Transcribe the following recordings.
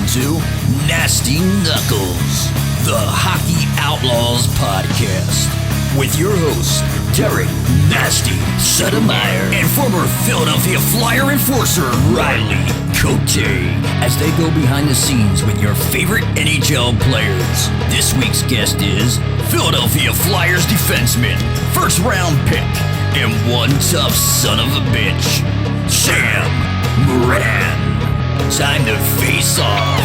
to Nasty Knuckles, the Hockey Outlaws podcast, with your hosts, Derek Nasty Settlemyre and former Philadelphia Flyer enforcer, Riley Cote, as they go behind the scenes with your favorite NHL players. This week's guest is Philadelphia Flyers defenseman, first round pick, and one tough son of a bitch, Sam Morin. Time to face off.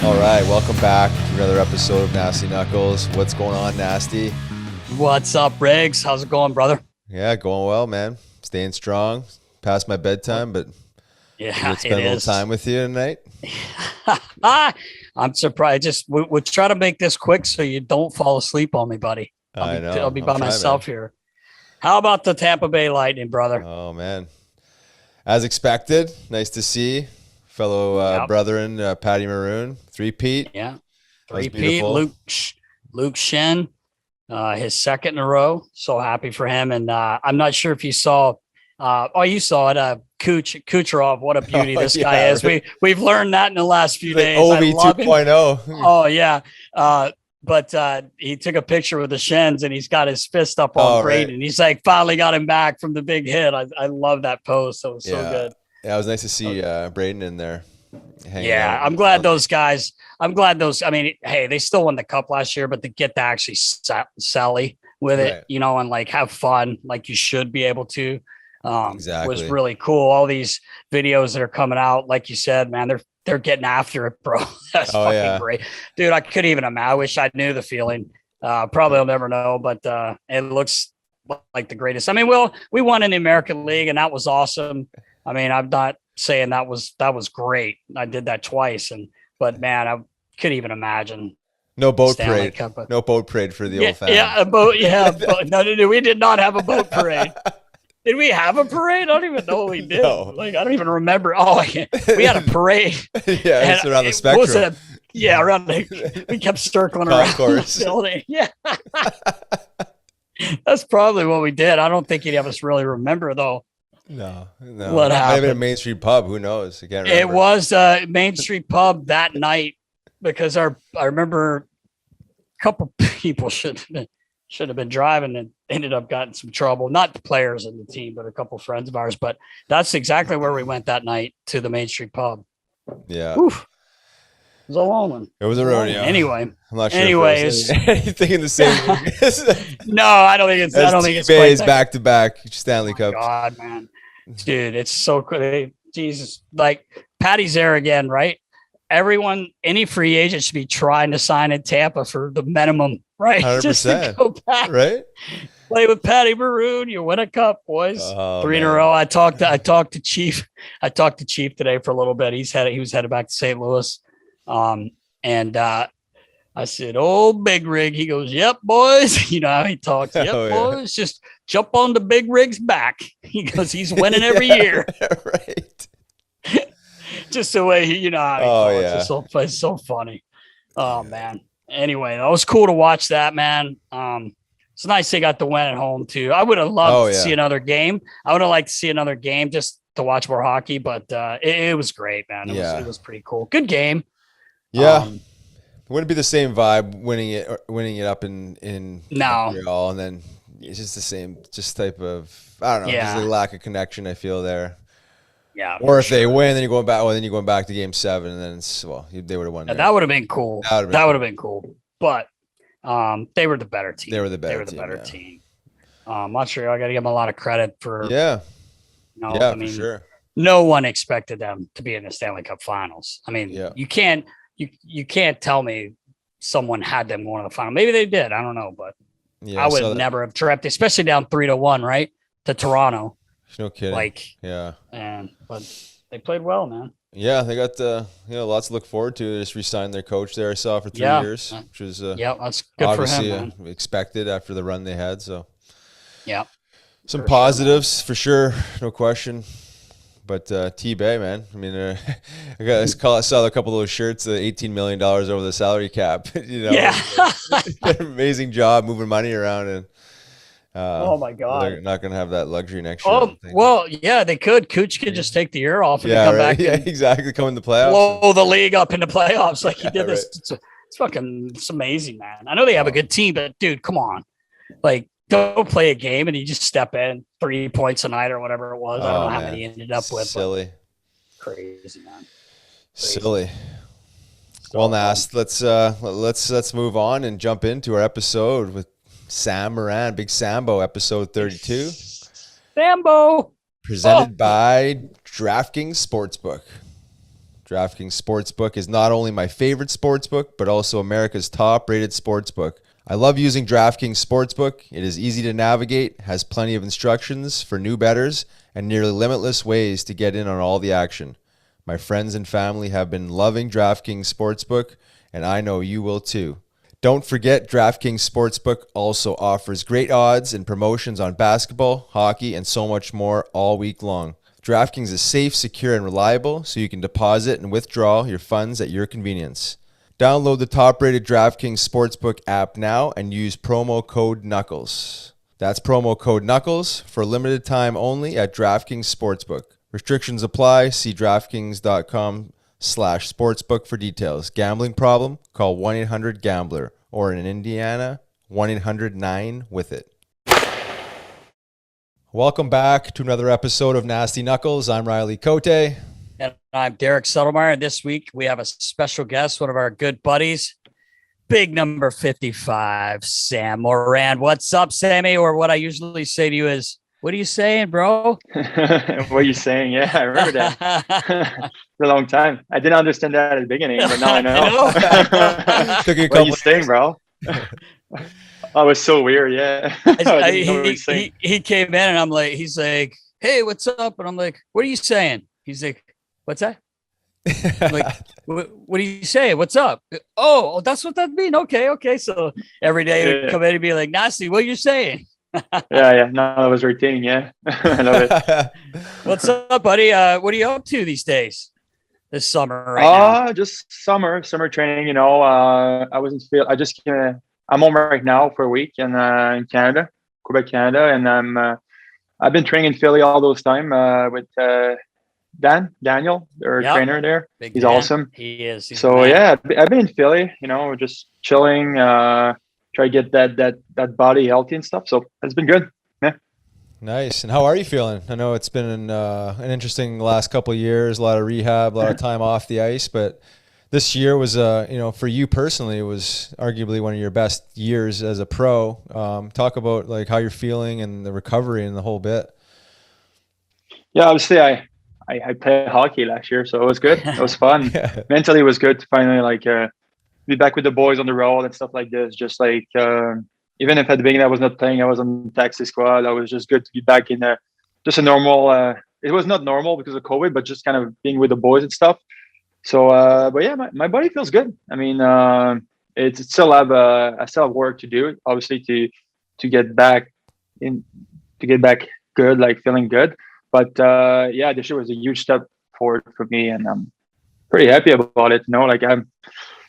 All right, welcome back to another episode of Nasty Knuckles. What's going on, Nasty? What's up, Riggs? How's it going, brother? Yeah, going well, man. Staying strong. Past my bedtime, but yeah, spend a little time with you tonight. I'm surprised. We'll try to make this quick so you don't fall asleep on me, buddy. I'll be by myself here. How about the Tampa Bay Lightning, brother? Oh, man. As expected, nice to see fellow brethren, Patty Maroon, three-peat. Yeah, three-peat. Luke Shen, his second in a row. So happy for him. And I'm not sure if you saw you saw it. Kucherov, what a beauty this guy is. Right. We've learned that in the last few days. Ovi 2.0. Oh, yeah. But he took a picture with the Shens and he's got his fist up on Braden. Right. He's like, finally got him back from the big hit. I love that post. That was so good. Yeah, it was nice to see Braden in there. I'm glad those guys, I mean, hey, they still won the cup last year, but to get to actually sally with it, and like have fun, like you should be able to, was really cool. All these videos that are coming out, like you said, man, they're getting after it, bro. That's great. Dude, I couldn't even imagine. I wish I knew the feeling. Probably I'll never know, but it looks like the greatest. I mean, we won in the American League and that was awesome. I mean, I'm not saying that was great. I did that twice, but man, I couldn't even imagine. No boat parade. No boat parade for the old family. Yeah, a boat. Yeah, no, we did not have a boat parade. Did we have a parade? I don't even know what we did. No. Like, I don't even remember. Oh, we had a parade. Yeah, it's around the spectrum. Around we kept circling around the building. Yeah. That's probably what we did. I don't think any of us really remember, though. No. What happened? Might have been a Main Street pub. Who knows? I can't remember. It was a Main Street pub that night because I remember a couple people should have been driving and ended up getting some trouble. Not the players in the team, but a couple friends of ours. But that's exactly where we went that night, to the Main Street pub. Yeah. Oof. It was a long one. It was a rodeo. Anyway. I'm not sure. Anything in the same. No, I don't think it's quite back to back Stanley Cup. God, man. Dude, it's so cool. Jesus. Like, Patty's there again, right? Everyone, any free agent should be trying to sign in Tampa for the minimum, right? 100%. Just to go back, right? Play with Patty Maroon, you win a cup, boys. 3 in a row. I talked to Chief. I talked to Chief today for a little bit. He was headed back to St. Louis. And I said, "Oh, Big Rig." He goes, "Yep, boys." You know how he talks. "Yep, boys. Just jump on the Big Rig's back." He goes, "He's winning every year." Right. Just the way he, how he talks. It's so funny. Oh man. Anyway, that was cool to watch that, man. It's nice they got the win at home too. I would have loved to see another game. I would have liked to see another game just to watch more hockey, but it was great, man. It was pretty cool. Good game. Yeah. It wouldn't be the same vibe winning it up in Montreal, and then it's just the same type of, I don't know, there's a lack of connection I feel there. Yeah. Or if they win, then you're going back. Well, then you're going back to Game 7, and then they would have won. Yeah, that would have been cool. That would have been cool. But they were the better team. They were the better team. Montreal, I got to give them a lot of credit for. Yeah. I mean, for sure. No one expected them to be in the Stanley Cup Finals. I mean, you can't tell me someone had them going to the final. Maybe they did. I don't know, but I would never have dreamt, especially down 3-1, right, to Toronto. No kidding. But they played well, man. Yeah, they got lots to look forward to. They just re-signed their coach there. I saw for 3 years, which was that's good for him. Expected after the run they had. So some for positives for sure, no question. But T-Bay, man, I mean, I saw a couple of those shirts, $18 million over the salary cap. Amazing job moving money around, and Oh my God! They're not going to have that luxury next year. Oh well, yeah, they could. Cooch could just take the year off and come back. Yeah, exactly. Come in the playoffs, blow the league up into playoffs like he did this. Right. It's amazing, man. I know they have a good team, but dude, come on, like don't play a game and you just step in 3 points a night or whatever it was. I don't know how many he ended up with. Silly, crazy, man. Silly. Well, Nast, let's move on and jump into our episode with Sam Morin, Big Sambo, episode 32. Sambo! Presented by DraftKings Sportsbook. DraftKings Sportsbook is not only my favorite sportsbook, but also America's top-rated sportsbook. I love using DraftKings Sportsbook. It is easy to navigate, has plenty of instructions for new bettors, and nearly limitless ways to get in on all the action. My friends and family have been loving DraftKings Sportsbook, and I know you will too. Don't forget, DraftKings Sportsbook also offers great odds and promotions on basketball, hockey, and so much more all week long. DraftKings is safe, secure, and reliable, so you can deposit and withdraw your funds at your convenience. Download the top-rated DraftKings Sportsbook app now and use promo code KNUCKLES. That's promo code KNUCKLES for a limited time only at DraftKings Sportsbook. Restrictions apply. See DraftKings.com/sportsbook for details. Gambling problem? Call 1-800-GAMBLER or in Indiana, 1-800-9-WITH-IT. Welcome back to another episode of Nasty Knuckles. I'm Riley Cote. And I'm Derek Settlemyre. And this week we have a special guest, one of our good buddies, big number 55, Sam Morin. What's up, Sammy? Or what I usually say to you is, what are you saying, bro? What are you saying? Yeah, I remember that. For a long time. I didn't understand that at the beginning, but now I know. Took you a what are you saying, bro? Oh, it was so weird, yeah. He came in and I'm like, he's like, hey, what's up? And I'm like, what are you saying? He's like, what's that? I'm like, what are you saying? What's up? Oh, that's what that means. Okay. So every day he'd come in and be like, Nasty, what are you saying? Yeah. No, I was retaining. Yeah, I love it. What's up, buddy? What are you up to these days? This summer, now? Just summer training. You know, I'm home right now for a week in Canada, Quebec, Canada, and I've been training in Philly all those time with Daniel, their trainer there. He's awesome. He is. Yeah, I've been in Philly. You know, just chilling. Try to get that body healthy and stuff. So it's been good. Yeah. Nice. And how are you feeling? I know it's been an interesting last couple of years, a lot of rehab, a lot of time off the ice, but this year was, for you personally, it was arguably one of your best years as a pro. Talk about like how you're feeling and the recovery and the whole bit. Yeah, obviously I played hockey last year, so it was good. It was fun. Yeah. Mentally, it was good to finally be back with the boys on the road and stuff like this. Just like even if at the beginning I was not playing, I was on the taxi squad. I was just good to be back in just a normal. It was not normal because of COVID, but just kind of being with the boys and stuff. So, but yeah, my body feels good. I mean, I still have work to do, obviously, to get back good, like feeling good. But this year was a huge step forward for me, and I'm pretty happy about it. You know, like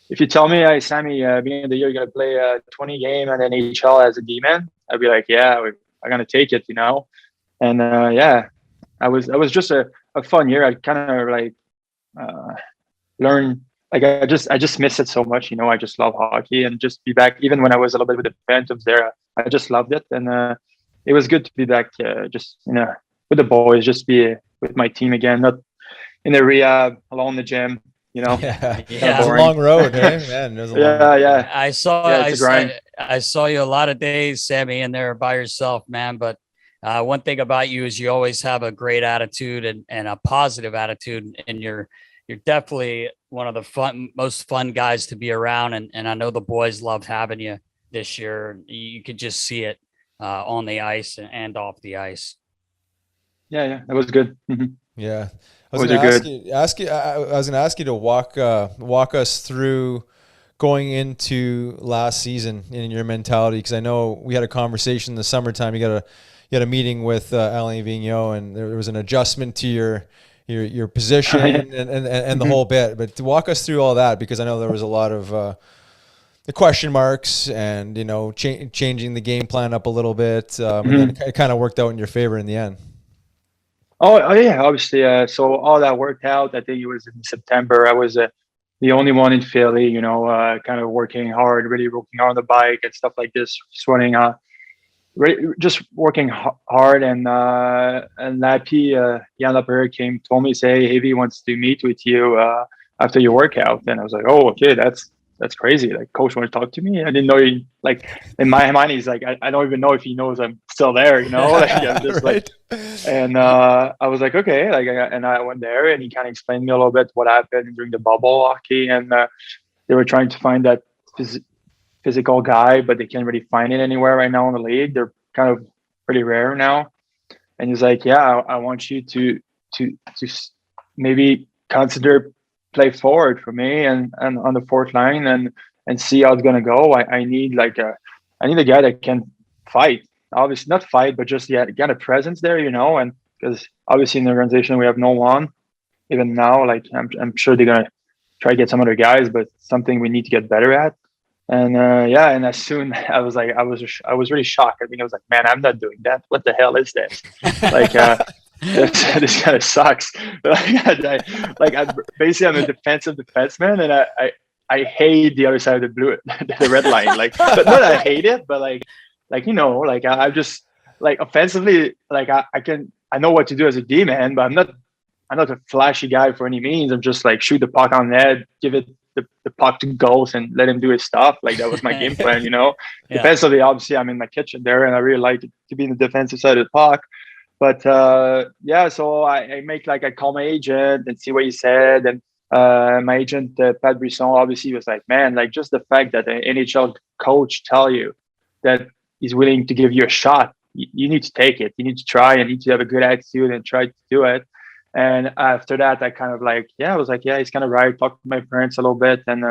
if you tell me, hey, Sammy, beginning of the year, you're gonna play a 20 game and NHL as a D-man, I'd be like, yeah, I'm gonna take it, you know. And I was just a fun year. I kind of learn, like I just miss it so much, you know. I just love hockey and just be back. Even when I was a little bit with the Phantoms there, I just loved it, and it was good to be back, just with the boys, just be with my team again, not in the rehab, alone in the gym, you know. It's a long road, eh? Man, yeah. I saw you a lot of days, Sammy, in there by yourself, man. But one thing about you is you always have a great attitude and a positive attitude, and you're definitely one of the most fun guys to be around. And I know the boys loved having you this year. You could just see it on the ice and off the ice. Yeah, that was good. Mm-hmm. Yeah, I was going to ask you to walk us through going into last season in your mentality, because I know we had a conversation in the summertime. You had a meeting with Alain Vigneault, and there was an adjustment to your position and the whole bit. But to walk us through all that, because I know there was a lot of the question marks and, changing the game plan up a little bit. And then it kind of worked out in your favor in the end. Oh yeah, obviously. So all that worked out. I think it was in September. I was the only one in Philly, kind of working hard, really working on the bike and stuff like this, sweating, just working hard. And Lappy, Jan Lapierre told me, say, hey, he wants to meet with you after your workout. And I was like, oh, okay, that's crazy. Like, coach want to talk to me? I didn't know he, like, in my mind, he's like, I don't even know if he knows I'm still there, like, I'm just right. And I was like, okay, like, and I went there, and he kind of explained me a little bit what happened during the bubble hockey, and they were trying to find that physical guy, but they can't really find it anywhere right now in the league. They're kind of pretty rare now. And he's like, yeah, I want you to maybe consider play forward for me and on the fourth line and see how it's gonna go. I need a guy that can fight. Obviously not fight, but just get a presence there, and because obviously in the organization we have no one. Even now, like I'm sure they're gonna try to get some other guys, but something we need to get better at. And and as soon I was really shocked. I think I was like, man, I'm not doing that. What the hell is this? Like this kind of sucks. I'm basically I'm a defensive defenseman, and I hate the other side of the red line. Like, but not I hate it, but I'm just like offensively, like I know what to do as a D man, but I'm not a flashy guy for any means. I'm just like shoot the puck on net, give it the puck to goals, and let him do his stuff. Like that was my game plan, Yeah. Defensively, obviously, I'm in my kitchen there, and I really like to be in the defensive side of the puck. But so I call my agent and see what he said, and my agent Pat Brisson obviously was like, man, like just the fact that an NHL coach tell you that he's willing to give you a shot, you need to take it. You need to try, and you need to have a good attitude and try to do it. And after that, I kind of I was like, yeah, he's kind of right. Talked to my parents a little bit, and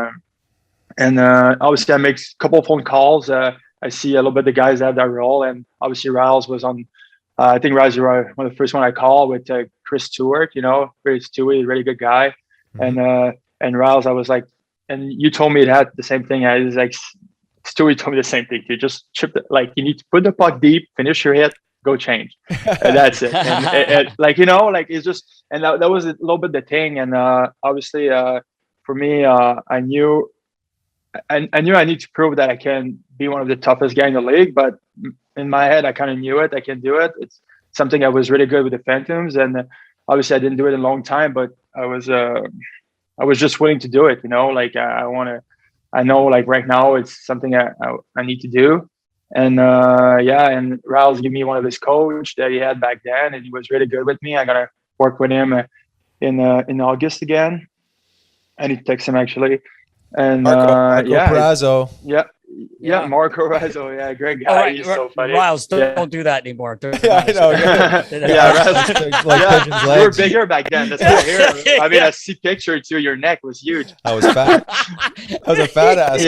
obviously I make a couple of phone calls. I see a little bit the guys that have that role, and obviously Riles was on. I think Riles was one of the first one I called with Chris Stewart. Chris Stewart, really good guy, and Riles, I was like, and you told me that the same thing. I was like, Stewart told me the same thing. You just chip it, like you need to put the puck deep, finish your hit, go change, and that's it. And it's just, and that was a little bit the thing. And obviously for me, I knew I need to prove that I can be one of the toughest guys in the league, but in my head I kind of knew it. I can do it. It's something I was really good with the Phantoms, and obviously I didn't do it in a long time, but I was just willing to do it. I know like right now it's something I need to do. And and Riles gave me one of his coach that he had back then, and he was really good with me. I'm gonna work with him in August again. I need to text him actually. And Marco Perazzo. Yeah, Marco Perazzo. Yeah, great guy. He's so funny. Riles, don't do that anymore. Yeah, I know. Riles, you were bigger back then. That's what I hear. I mean, I see picture too. Your neck was huge. I was fat. I was a fat ass.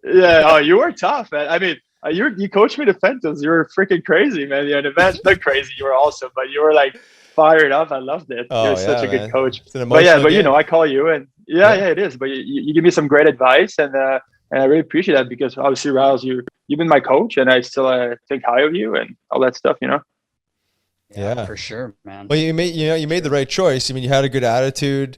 Yeah. Oh, you were tough, man. I mean, you coached me to Phantoms. You were freaking crazy, man. You had events. Not crazy. You were awesome, but you were like fired up. I loved it. You're such a good coach. But I call you, and it is. But you give me some great advice, and I really appreciate that, because obviously, Riles, you've been my coach, and I still think high of you and all that stuff. Yeah, for sure, man. Well, you made the right choice. I mean, you had a good attitude.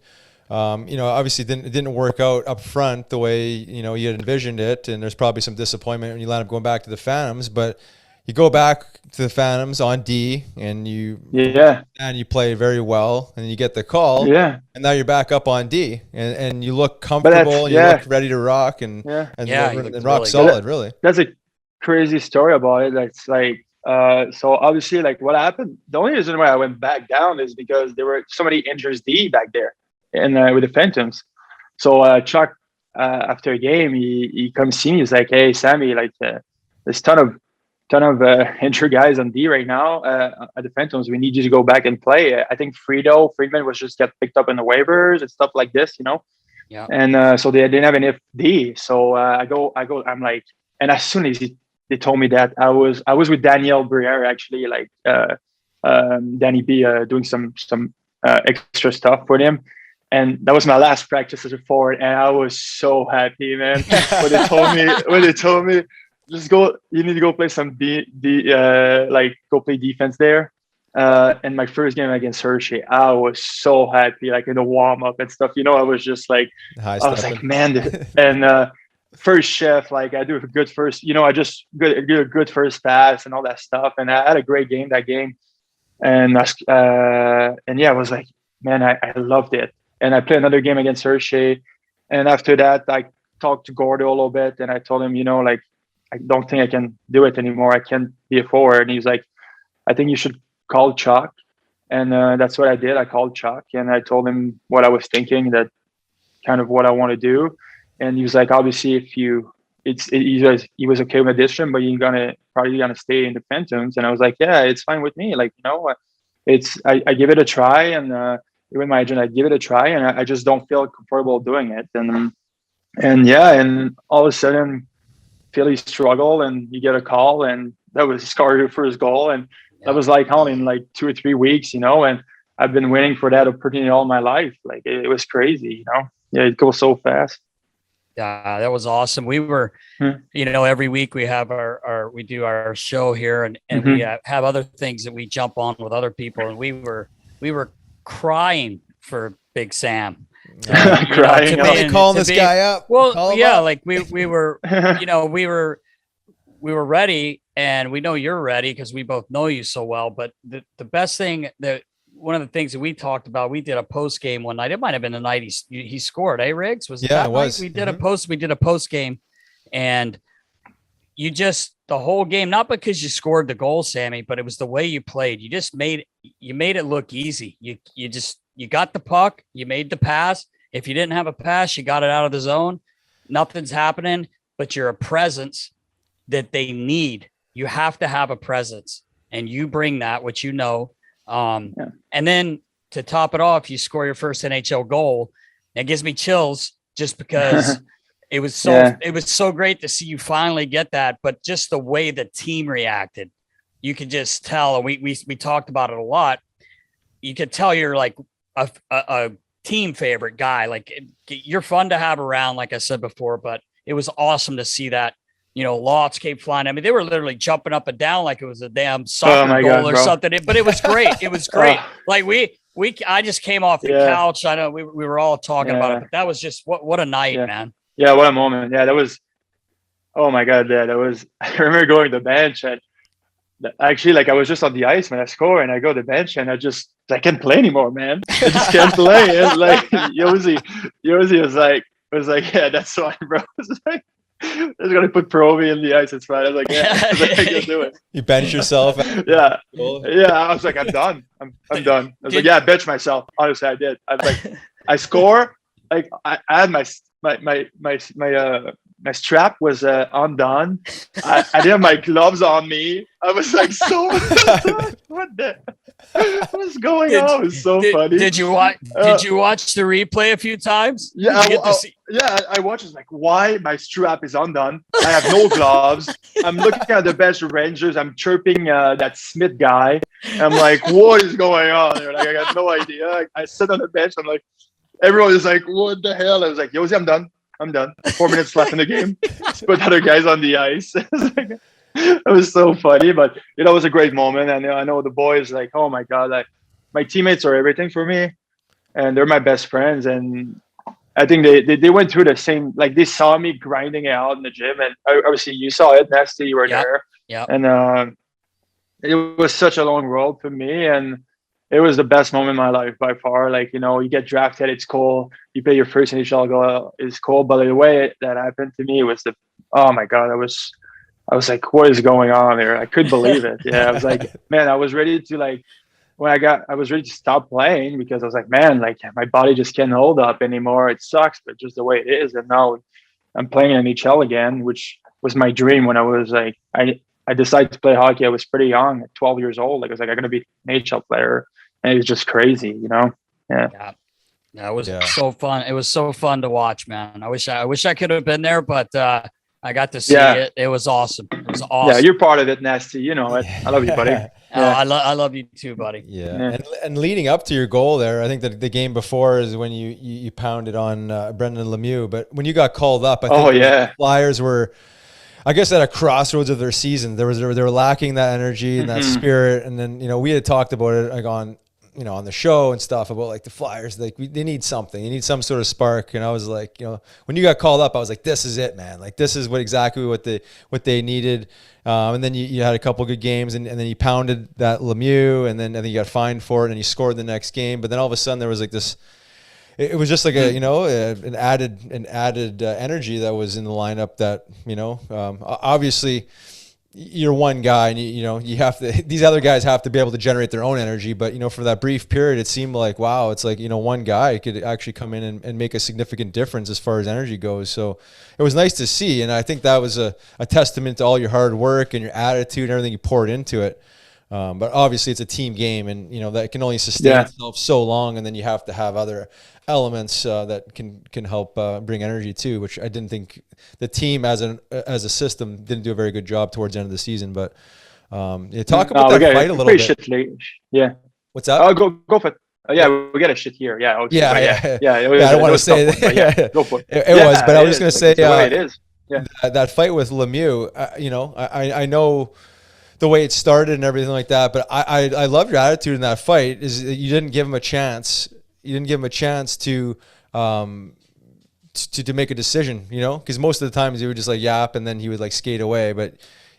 Obviously it didn't work out up front the way, you had envisioned it. And there's probably some disappointment when you land up going back to the Phantoms, but you go back to the Phantoms on D and you play very well, and you get the call. Yeah. And now you're back up on D and you look comfortable and you look ready to rock and rock really solid, really. That's a crazy story about it. That's like, so obviously like what happened, the only reason why I went back down is because there were so many injuries D back there. And with the Phantoms. So Chuck, after a game, he comes see me. He's like, "Hey, Sammy, like there's ton of injured guys on D right now at the Phantoms. We need you to go back and play." I think Friedman was just got picked up in the waivers and stuff like this, Yeah. And so they didn't have any D. So I go. I'm like, and as soon as they told me that, I was with Daniel Briere actually, like Danny B, doing some extra stuff for him. And that was my last practice as a forward, and I was so happy, man. when they told me, just go, you need to go play some go play defense there. And my first game against Hershey, I was so happy, like in the warm up and stuff. I was just like, I was like, man, and first shift, like I do a good first, I just do a good first pass and all that stuff. And I had a great game that game, and I was like, man, I loved it. And I played another game against Hershey. And after that, I talked to Gordo a little bit, and I told him, like, I don't think I can do it anymore. I can't be a forward. And he's like, I think you should call Chuck. And that's what I did. I called Chuck, and I told him what I was thinking, that kind of what I want to do. And he was like, obviously, if he was okay with addition, but you're probably gonna stay in the Phantoms. And I was like, yeah, it's fine with me. Like, I give it a try, and with my agent, I give it a try, and I just don't feel comfortable doing it. And all of a sudden, Philly struggle, and you get a call, and that was scored your first goal, and that was like only in like 2 or 3 weeks, and I've been waiting for that opportunity all my life. Like it was crazy, it goes so fast. Yeah, that was awesome. We were, every week we have we do our show here, and we have other things that we jump on with other people, and we were crying for Big Sam. Crying, calling this guy up. Well, yeah, like we were, we were ready, and we know you're ready because we both know you so well. But the best thing one of the things that we talked about, we did a post game one night. It might have been the night he scored, Riggs? Was it that it was. Night? We did a post game, and you just the whole game, not because you scored the goal, Sammy, but it was the way you played. You just made it look easy. You got the puck, you made the pass. If you didn't have a pass, you got it out of the zone. Nothing's happening, but you're a presence that they need. You have to have a presence, and you bring that, which and then to top it off, you score your first NHL goal. It gives me chills just because it was so great to see you finally get that. But just the way the team reacted, you could just tell. And we talked about it a lot. You could tell you're like a team favorite guy. Like you're fun to have around, like I said before. But it was awesome to see that. Lots came flying. I mean, they were literally jumping up and down like it was a damn soccer goal or something. But it was great. It was great. Like I just came off the couch. I know we were all talking about it, but that was just what a night, man. Yeah, what a moment. Yeah, that was. Oh my God, yeah, that was. I remember going to the bench, and actually, like I was just on the ice when I scored, and I go to the bench, and I can't play anymore, man. I just can't play. And like Yossi was like, yeah, that's fine, bro. It's like, I was gonna put Proby in the ice. It's fine. I was like, yeah, I can do it. You bench yourself. Yeah. I was like, I'm done. I'm done. I was like, yeah, I bench myself. Honestly, I did. I was like, I score. Like I had my strap was undone. I didn't have my gloves on me. I was like, what is going on? It was so funny. Did you watch the replay a few times? Yeah, I watched. It's like, why my strap is undone? I have no gloves. I'm looking at the bench of Rangers. I'm chirping that Smith guy. I'm like, what is going on there? Like, I got no idea. I sit on the bench. I'm like, everyone is like, what the hell? I was like, Yossi, I'm done. 4 minutes left in the game. Put other guys on the ice. It was so funny, but it was a great moment. And I know the boys, like, oh my God, like my teammates are everything for me, and they're my best friends. And I think they went through the same, like they saw me grinding it out in the gym, and obviously you saw it, Nasty, you were there. Yeah. And it was such a long road for me, and it was the best moment in my life by far. Like, you get drafted, it's cool. You play your first NHL goal, it's cool. But the way that happened to me was oh my God, I was like, what is going on here? I couldn't believe it. Yeah, I was like, man, I was ready to I was ready to stop playing because I was like, man, like my body just can't hold up anymore. It sucks, but just the way it is. And now I'm playing in NHL again, which was my dream when I was like, I decided to play hockey. I was pretty young, at 12 years old. Like I was like, I'm going to be an NHL player. And it was just crazy, Yeah. It was so fun. It was so fun to watch, man. I wish I could have been there, but I got to see it. It was awesome. was awesome. Yeah, you're part of it, Nasty. You know it. I love you, buddy. I love you too, buddy. Yeah. And leading up to your goal there, I think that the game before is when you pounded on Brendan Lemieux. But when you got called up, I think the Flyers were, I guess, at a crossroads of their season. They were lacking that energy and that spirit. And then, we had talked about it like on the show and stuff about like the Flyers, like they need something, they need some sort of spark. And I was like, when you got called up, I was like, this is it, man. Like this is exactly what they needed. And then you had a couple good games and then you pounded that Lemieux and then I think you got fined for it and you scored the next game. But then all of a sudden there was like this, it was just like an added energy that was in the lineup that, obviously you're one guy and you have to, these other guys have to be able to generate their own energy. But, for that brief period, it seemed like, wow, it's like, one guy could actually come in and make a significant difference as far as energy goes. So it was nice to see. And I think that was a testament to all your hard work and your attitude and everything you poured into it. But obviously it's a team game and, that can only sustain itself so long. And then you have to have other elements that can help bring energy too, which I didn't think the team as a system didn't do a very good job towards the end of the season. But talk about that fight a little bit. Yeah. What's that? Oh, go for it. We got a shit year. Yeah. Okay. Yeah. I don't want to say that. Yeah, go for it. It was, but I was just going to say it is. Yeah. That fight with Lemieux, I know the way it started and everything like that, but I love your attitude in that fight is that you didn't give him a chance. You didn't give him a chance to make a decision, because most of the times he would just like yap and then he would like skate away. But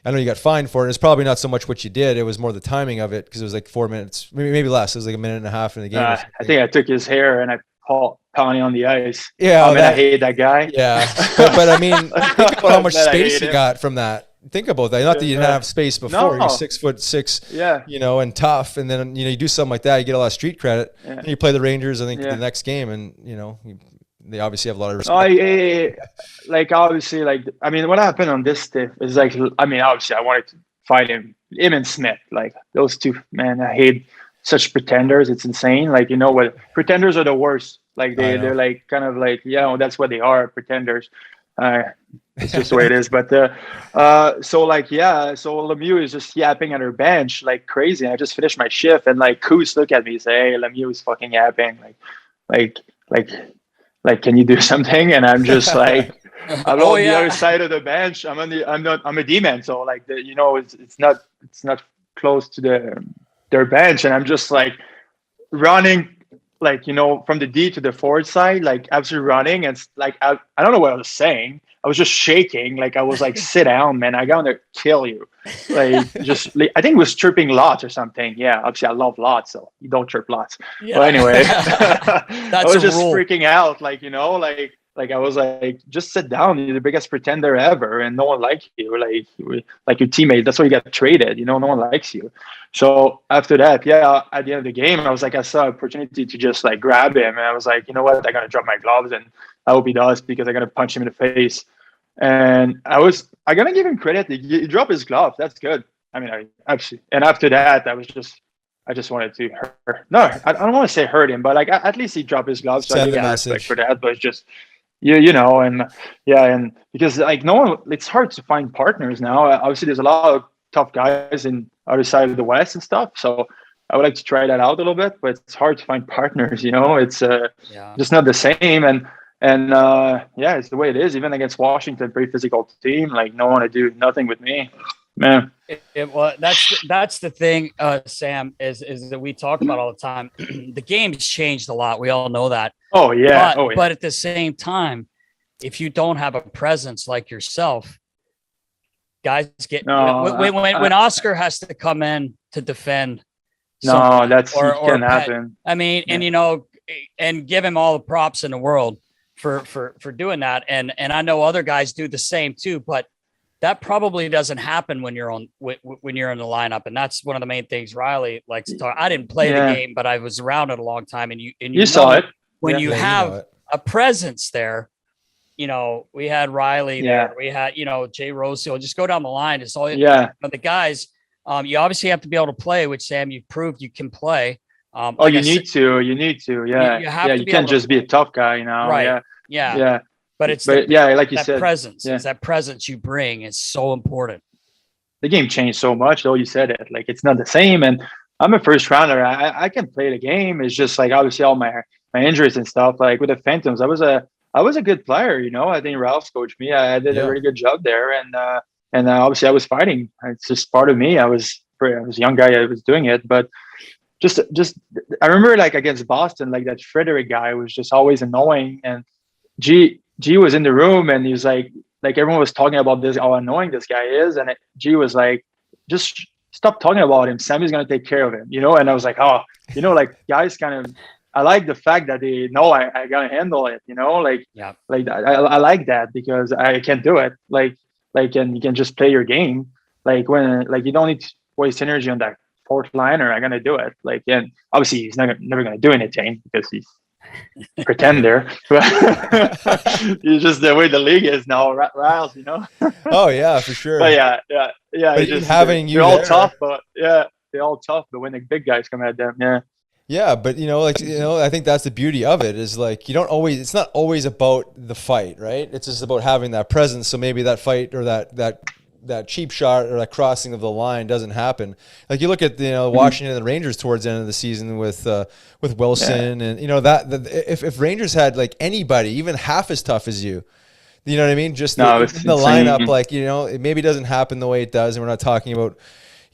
I know you got fined for it. It's probably not so much what you did. It was more the timing of it because it was like 4 minutes, maybe less. It was like a minute and a half in the game. I think I took his hair and I pounded on the ice. Yeah. I hate that guy. Yeah. but I mean, think about how much space you got from that. Think about that. Not that you didn't have space before. You're 6'6", and tough. And then, you do something like that, you get a lot of street credit. Yeah. And you play the Rangers, I think, the next game. And, they obviously have a lot of respect. Obviously, what happened on this stiff is obviously I wanted to fight him and Smith. Like, those two, man, I hate such pretenders. It's insane. Like, what? Pretenders are the worst. Like, they're like, kind of like, that's what they are, pretenders. It's just the way it is. But so Lemieux is just yapping at her bench like crazy. And I just finished my shift and like Coos look at me and say, hey, Lemieux is fucking yapping. Like, can you do something? And I'm just like, I'm on the other side of the bench. I'm a D-man. So like it's not close to their bench. And I'm just like running, like, from the D to the forward side, like absolutely running. And like, I don't know what I was saying. I was just shaking. Like, I was like, sit down, man. I got to kill you. Like, I think it was chirping lots or something. Yeah. Obviously I love lots. So you don't chirp lots. Yeah. But anyway, I was just freaking out. Like, like I was like, just sit down. You're the biggest pretender ever. And no one likes you. Like your teammate. That's why you got traded. No one likes you. So after that, at the end of the game, I was like, I saw an opportunity to just like grab him. And I was like, you know what? I'm going to drop my gloves and I hope he does because I'm going to punch him in the face. And I'm going to give him credit. He dropped his glove. That's good. I mean, absolutely. And after that, I just wanted to hurt. No, I don't want to say hurt him, but like at least he dropped his gloves. So I give respect for that. But it's just, and because like no one, it's hard to find partners now. Obviously, there's a lot of tough guys in other side of the West and stuff. So I would like to try that out a little bit, but it's hard to find partners. It's just not the same. And it's the way it is. Even against Washington, pretty physical team. Like no one to do nothing with me, man. That's the thing, Sam, is that we talk about all the time. The game's changed a lot. We all know that. Oh yeah. But at the same time, if you don't have a presence like yourself, guys get when Oscar has to come in to defend. Can happen. I mean, and give him all the props in the world for doing that. And I know other guys do the same too, but that probably doesn't happen when you're in the lineup. And that's one of the main things Riley likes to talk. I didn't play the game, but I was around it a long time. And you saw it when you have a presence there. We had Riley there. We had, Jay Rossio. Just go down the line. It's all but the guys. You obviously have to be able to play, which Sam, you've proved you can play. You need to. Yeah. You can't just be a tough guy, Right. Yeah. But it's like you said, presence. It's that presence you bring is so important. the game changed so much. Though you said it, like it's not the same. And I'm a first rounder. I can play the game. It's just like obviously all my injuries and stuff. Like with the Phantoms, I was a good player. You know, I think Ralph's coached me. I did a really good job there, and obviously I was fighting. It's just part of me. I was a young guy. I was doing it, but just I remember like against Boston, like that Frederick guy was just always annoying. And G was in the room, and he was like everyone was talking about this, how annoying this guy is, and G was like, just stop talking about him. Sammy's gonna take care of him, you know. And I was like, oh, you know, like guys kind of. I like the fact that they know I gotta handle it, you know, like I like that because I can't do it. Like and you can just play your game. Like when like you don't need to waste energy on that fourth liner. I'm gonna do it. Like, and obviously he's never gonna do anything because he's a pretender. But it's just the way the league is now, Riles, you know. Oh yeah, for sure. But yeah. But just having they're all tough, but they're all tough. But when the big guys come at them, yeah, but I think that's the beauty of it is like it's not always about the fight, right? It's just about having that presence. So maybe that fight or that cheap shot or that crossing of the line doesn't happen. Like you look at Washington and the Rangers towards the end of the season with Wilson and if Rangers had like anybody even half as tough as you know what I mean? Just the lineup, like it maybe doesn't happen the way it does, and we're not talking about.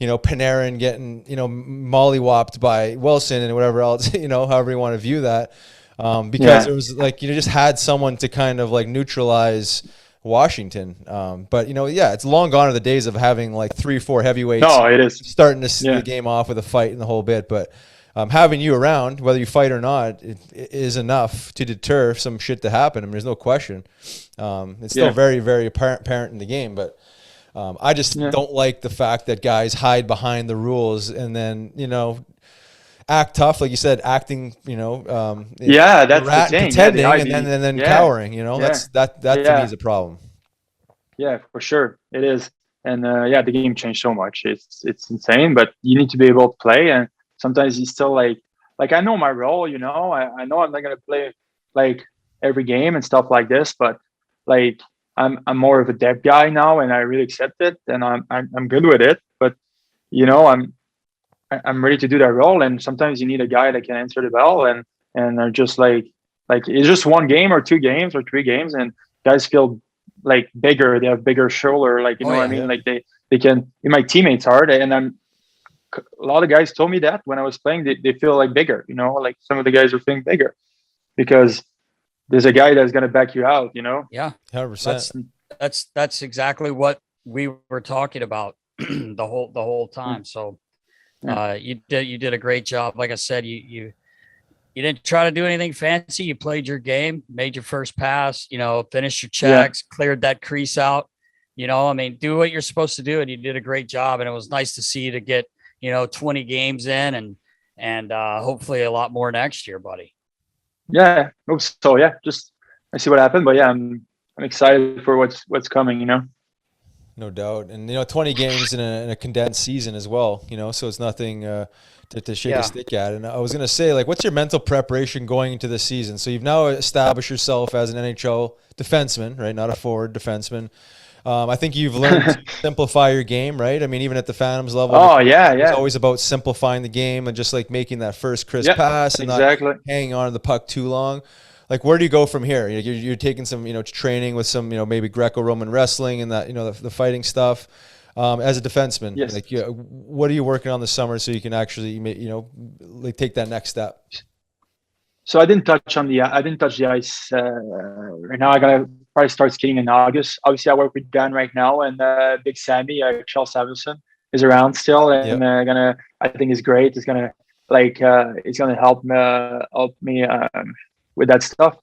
Panarin getting, mollywopped by Wilson and whatever else, however you want to view that. Because it was like, just had someone to kind of like neutralize Washington. But it's long gone are the days of having like 3-4 heavyweights. No, it is starting to see the game off with a fight and the whole bit. But having you around, whether you fight or not, it is enough to deter some shit to happen. I mean, there's no question. It's still very, very apparent in the game, but I just don't like the fact that guys hide behind the rules and then, act tough, like you said, acting, that's the thing. Pretending and then cowering, that to me is a problem. Yeah, for sure. It is. And the game changed so much. It's insane, but you need to be able to play. And sometimes you still like I know my role, I know I'm not going to play like every game and stuff like this, but like, I'm more of a depth guy now, and I really accept it, and I'm good with it. But I'm ready to do that role, and sometimes you need a guy that can answer the bell, and they're just like it's just one game or 2 games or 3 games, and guys feel like bigger. They have bigger shoulder, like what I mean. Like they can. My teammates are, and a lot of guys told me that when I was playing, they feel like bigger. Like some of the guys are feeling bigger because. There's a guy that's going to back you out, Yeah, 100%. That's exactly what we were talking about the whole time. So, you did a great job. Like I said, you didn't try to do anything fancy. You played your game, made your first pass, finished your checks, cleared that crease out. Do what you're supposed to do, and you did a great job. And it was nice to see you to get 20 games in, and hopefully a lot more next year, buddy. Yeah, hope so. Yeah, just I see what happened, but I'm excited for what's coming. No doubt, and 20 games in a condensed season as well. So it's nothing to shake a stick at. And I was gonna say, like, what's your mental preparation going into this season? So you've now established yourself as an NHL defenseman, right? Not a forward defenseman. I think you've learned to simplify your game, right? I mean, even at the Phantoms level, it's always about simplifying the game and just like making that first crisp pass and not hanging on to the puck too long. Like, where do you go from here? You're taking some, training with some, maybe Greco-Roman wrestling and that, the fighting stuff. As a defenseman, like, what are you working on this summer so you can actually, like take that next step? So I didn't touch the ice right now. I gotta probably start skating in August. Obviously, I work with Dan right now, and Big Sammy, Charles Samuelson, is around still, and I think is great. It's gonna help me with that stuff.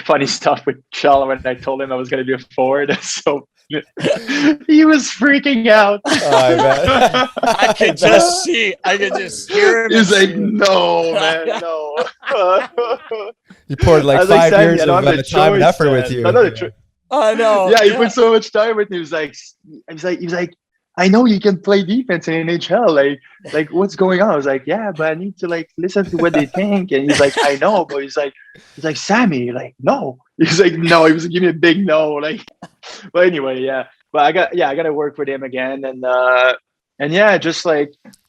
Funny stuff with Charles when I told him I was gonna be a forward. So he was freaking out. I could just hear him. He's like, "No, man, no." You poured like 5 years of time and effort with you. I know. Yeah, he put so much time with me. He was like, I know you can play defense in NHL. Like what's going on? I was like, yeah, but I need to like listen to what they think. And he's like, I know, but he's like, Sammy, like, no. He's like, no. He was like, give me a big no. Like, but anyway, yeah. but I got to work with him again, and yeah, just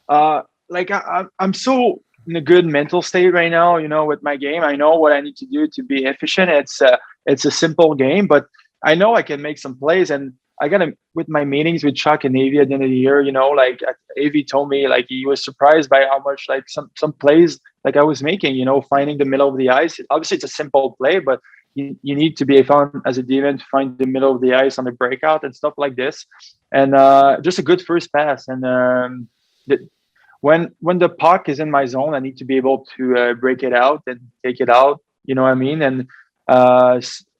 I'm so in a good mental state right now, with my game. I know what I need to do to be efficient. It's a simple game, but I know I can make some plays. And I got to, with my meetings with Chuck and Avi at the end of the year, Avi told me like he was surprised by how much like some plays like I was making, finding the middle of the ice. Obviously it's a simple play, but you need to be found as a demon to find the middle of the ice on the breakout and stuff like this. And just a good first pass. And when the puck is in my zone, I need to be able to break it out and take it out. You know what I mean? And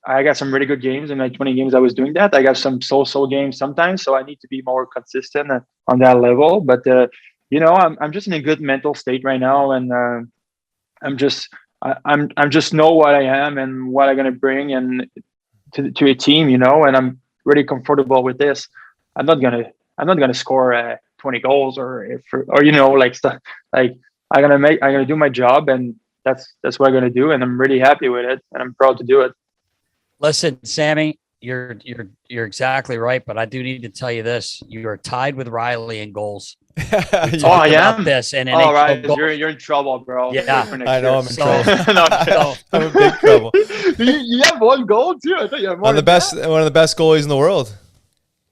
I got some really good games in my 20 games. I was doing that. I got some so-so games sometimes, so I need to be more consistent on that level. But I'm just in a good mental state right now, and I'm just know what I am and what I'm gonna bring and to a team, and I'm really comfortable with this. I'm not gonna score 20 goals or stuff like I'm gonna do my job, and that's what I'm gonna do, and I'm really happy with it, and I'm proud to do it. Listen, Sammy, you're exactly right, but I do need to tell you this: you are tied with Riley in goals. I am. This and right, you're in trouble, bro. Yeah, I know I'm in trouble. I'm in big trouble. You have one goal too. I thought you have more. I'm one of the best goalies in the world.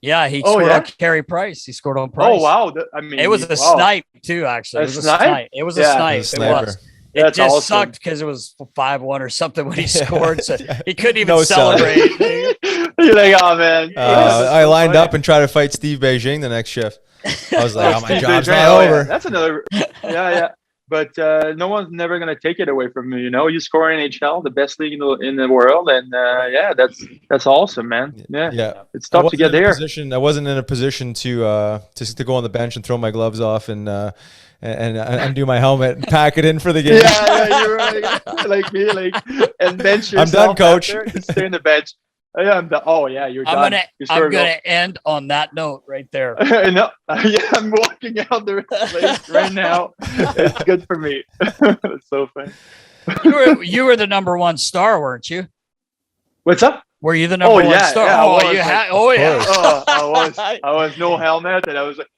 Yeah, he scored on Carey Price. He scored on Price. Oh wow! It was a snipe too. Actually, it was a snipe. It was a snipe. It was. It just awesome. Sucked because it was 5-1 or something when he scored, so he couldn't even celebrate. You're like, oh man! I lined up and tried to fight Steve Beijing the next shift. I was like, my job's not over. Yeah. That's another. Yeah. But no one's never gonna take it away from you. You score in NHL, the best league in the world, and that's awesome, man. Yeah. It's tough to get there. I wasn't in a position to go on the bench and throw my gloves off and undo my helmet and pack it in for the game. Yeah, you're right. Like me, and bench yourself. I'm done, coach. Stay in the bench. Yeah, I'm done. Oh yeah, you're done. I'm gonna end on that note right there. No, I'm walking out the place right now. It's good for me. It's so fun. You were the number one star, weren't you? What's up? Were you the number one star? I was no helmet, and I was like,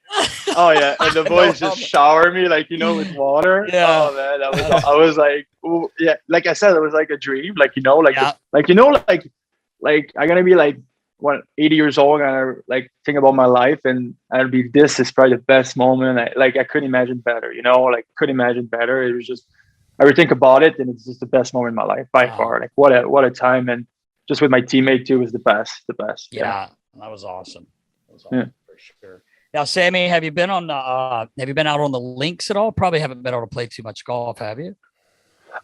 oh yeah, and the boys just shower me with water. Yeah. Oh man, I was like, ooh, yeah, like I said, it was like a dream, I'm gonna be 80 years old, and I think about my life, and this is probably the best moment. I couldn't imagine better, couldn't imagine better. It was just, I would think about it, and it's just the best moment in my life by far. What a time, and just with my teammate too was the best. Yeah, that was awesome. For sure. Now, Sammy, have you been out on the links at all? Probably haven't been able to play too much golf, have you?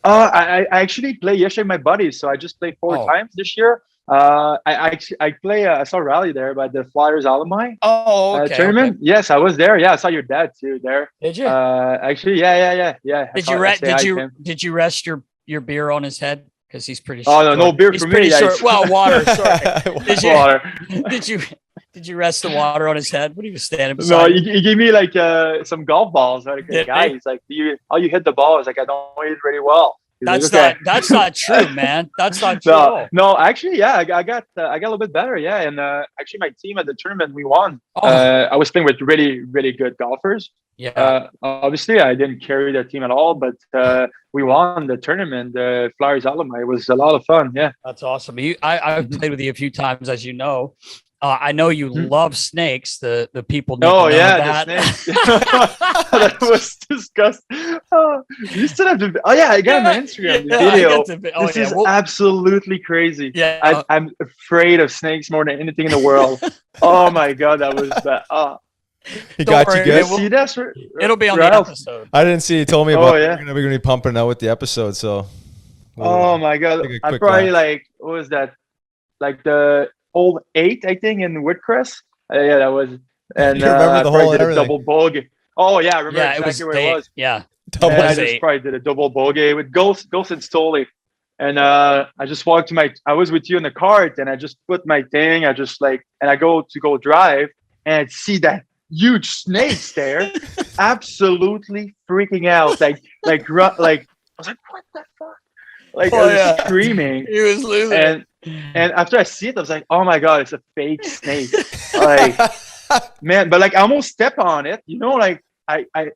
I actually play yesterday with my buddies, so I just played 4 times this year. I play. I saw Rally there by the Flyers Settlemyre. Oh, okay. Tournament. Okay. Yes, I was there. Yeah, I saw your dad too there. Did you? Actually, yeah. Did you rest your beer on his head? Because he's pretty. Oh no beer for me. Well, water. Sorry. Water. Did you rest the water on his head when he was standing beside? No, he gave me some golf balls. He's like, you hit the ball. I was like, I don't hit it really well. That's not true, man. That's not true. No, actually, yeah, I got a little bit better, yeah. And actually, my team at the tournament, we won. I was playing with really, really good golfers. Yeah. Obviously, I didn't carry that team at all, but we won the tournament. The Flyers Settlemyre. It was a lot of fun. Yeah, that's awesome. I've played with you a few times, as you know. I know you love snakes. The people need to know that. The snakes. That was disgusting. You still have to. Oh yeah, I got my Instagram video. This is absolutely crazy. Yeah, I'm afraid of snakes more than anything in the world. Oh my god, that was bad. He got you good. See that? It'll be on the episode. I didn't see. He told me about. We're gonna be pumping out with the episode. So. Oh my god! I'm probably what was that? The old 8, I think, in Woodcrest. Yeah, that was. And you remember the whole did a double bogey. Oh yeah, I remember exactly where it was. Yeah, I just probably did a double bogey with Ghost and Stoley. And I just walked to I was with you in the cart, and I just put my thing. I just and I go drive, and I see that huge snakes there, absolutely freaking out. I was like, what the fuck? Like I was screaming. He was losing. And after I see it, I was like, oh my God, it's a fake snake. Like, man, but like I almost step on it, you know, like I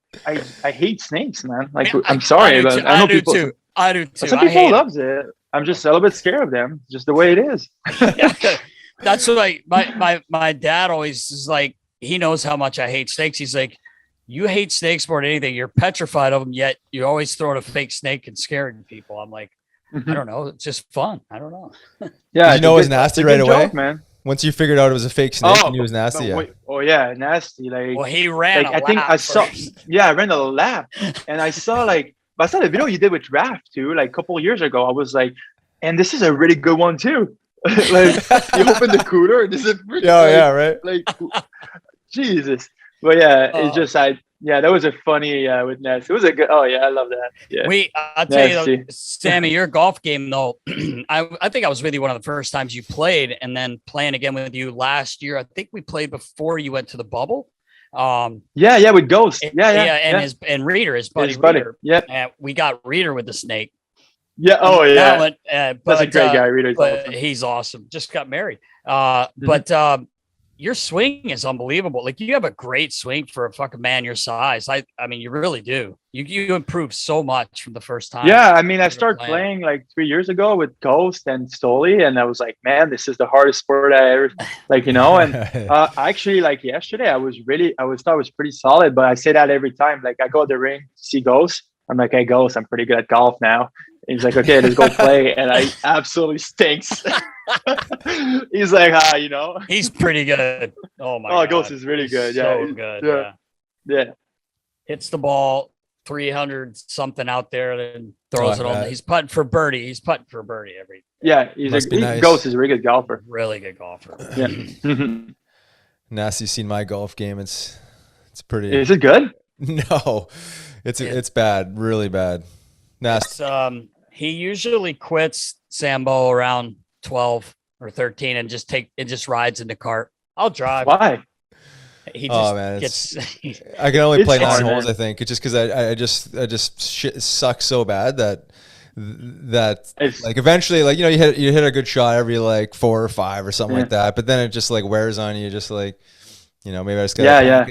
hate snakes, man. Like I'm sorry, but I know people too. I do too. Some people loves it. I'm just a little bit scared of them, just the way it is. That's what my dad always is like, he knows how much I hate snakes. He's like, you hate snakes more than anything. You're petrified of them, yet you're always throwing a fake snake and scaring people. I'm like, I don't know. It's just fun. I don't know. Yeah. Did you know it was nasty right away, man? Once you figured out it was a fake snake and he was nasty. Yeah, nasty. Like, well, he ran. Like, I think I saw. Yeah, I ran a lap, and I saw the video you did with Draft too, like a couple of years ago. I was like, and this is a really good one too. Like you open the cooler, and this is right. Like Jesus, but yeah, it's just that was a funny with Ness. It was a good. Oh yeah, I love that. Yeah, I'll tell you, though, Sammy, your golf game though. I think I was with you one of the first times you played, and then playing again with you last year. I think we played before you went to the bubble. With Ghost. And Reader, his buddy. Reader. Yeah, and we got Reader with the snake. Yeah. Oh yeah. One, that's a great guy. Reader's awesome. He's awesome. Just got married. But your swing is unbelievable. Like you have a great swing for a fucking man your size. I mean, you really do. You improve so much from the first time. Yeah, I mean, I started playing like 3 years ago with Ghost and Stoli, and I was like, man, this is the hardest sport I ever like, you know. And actually, like yesterday, I thought it was pretty solid. But I say that every time. Like I go to the ring to see Ghost. I'm like, hey, Ghost, I'm pretty good at golf now. And he's like, okay, let's go play. And I absolutely stinks. He's like, you know. He's pretty good. Oh, my God. Ghost is really good. So good. Yeah. Hits the ball 300 something out there and throws it on. He's putting for birdie. Every day. Yeah, Ghost is a really good golfer. Really good golfer. Yeah. Nasty's seen my golf game. It's pretty. Is it good? No. It's bad, really bad. Nasty. He usually quits Sambo around 12 or 13 and just rides in the cart. I'll drive. Why? He just I can only play 9 holes. I think it's just because I just shit sucks so bad that like eventually, like, you know, you hit a good shot every like 4 or 5 or something like that, but then it just like wears on you. Just like, you know, maybe I just gotta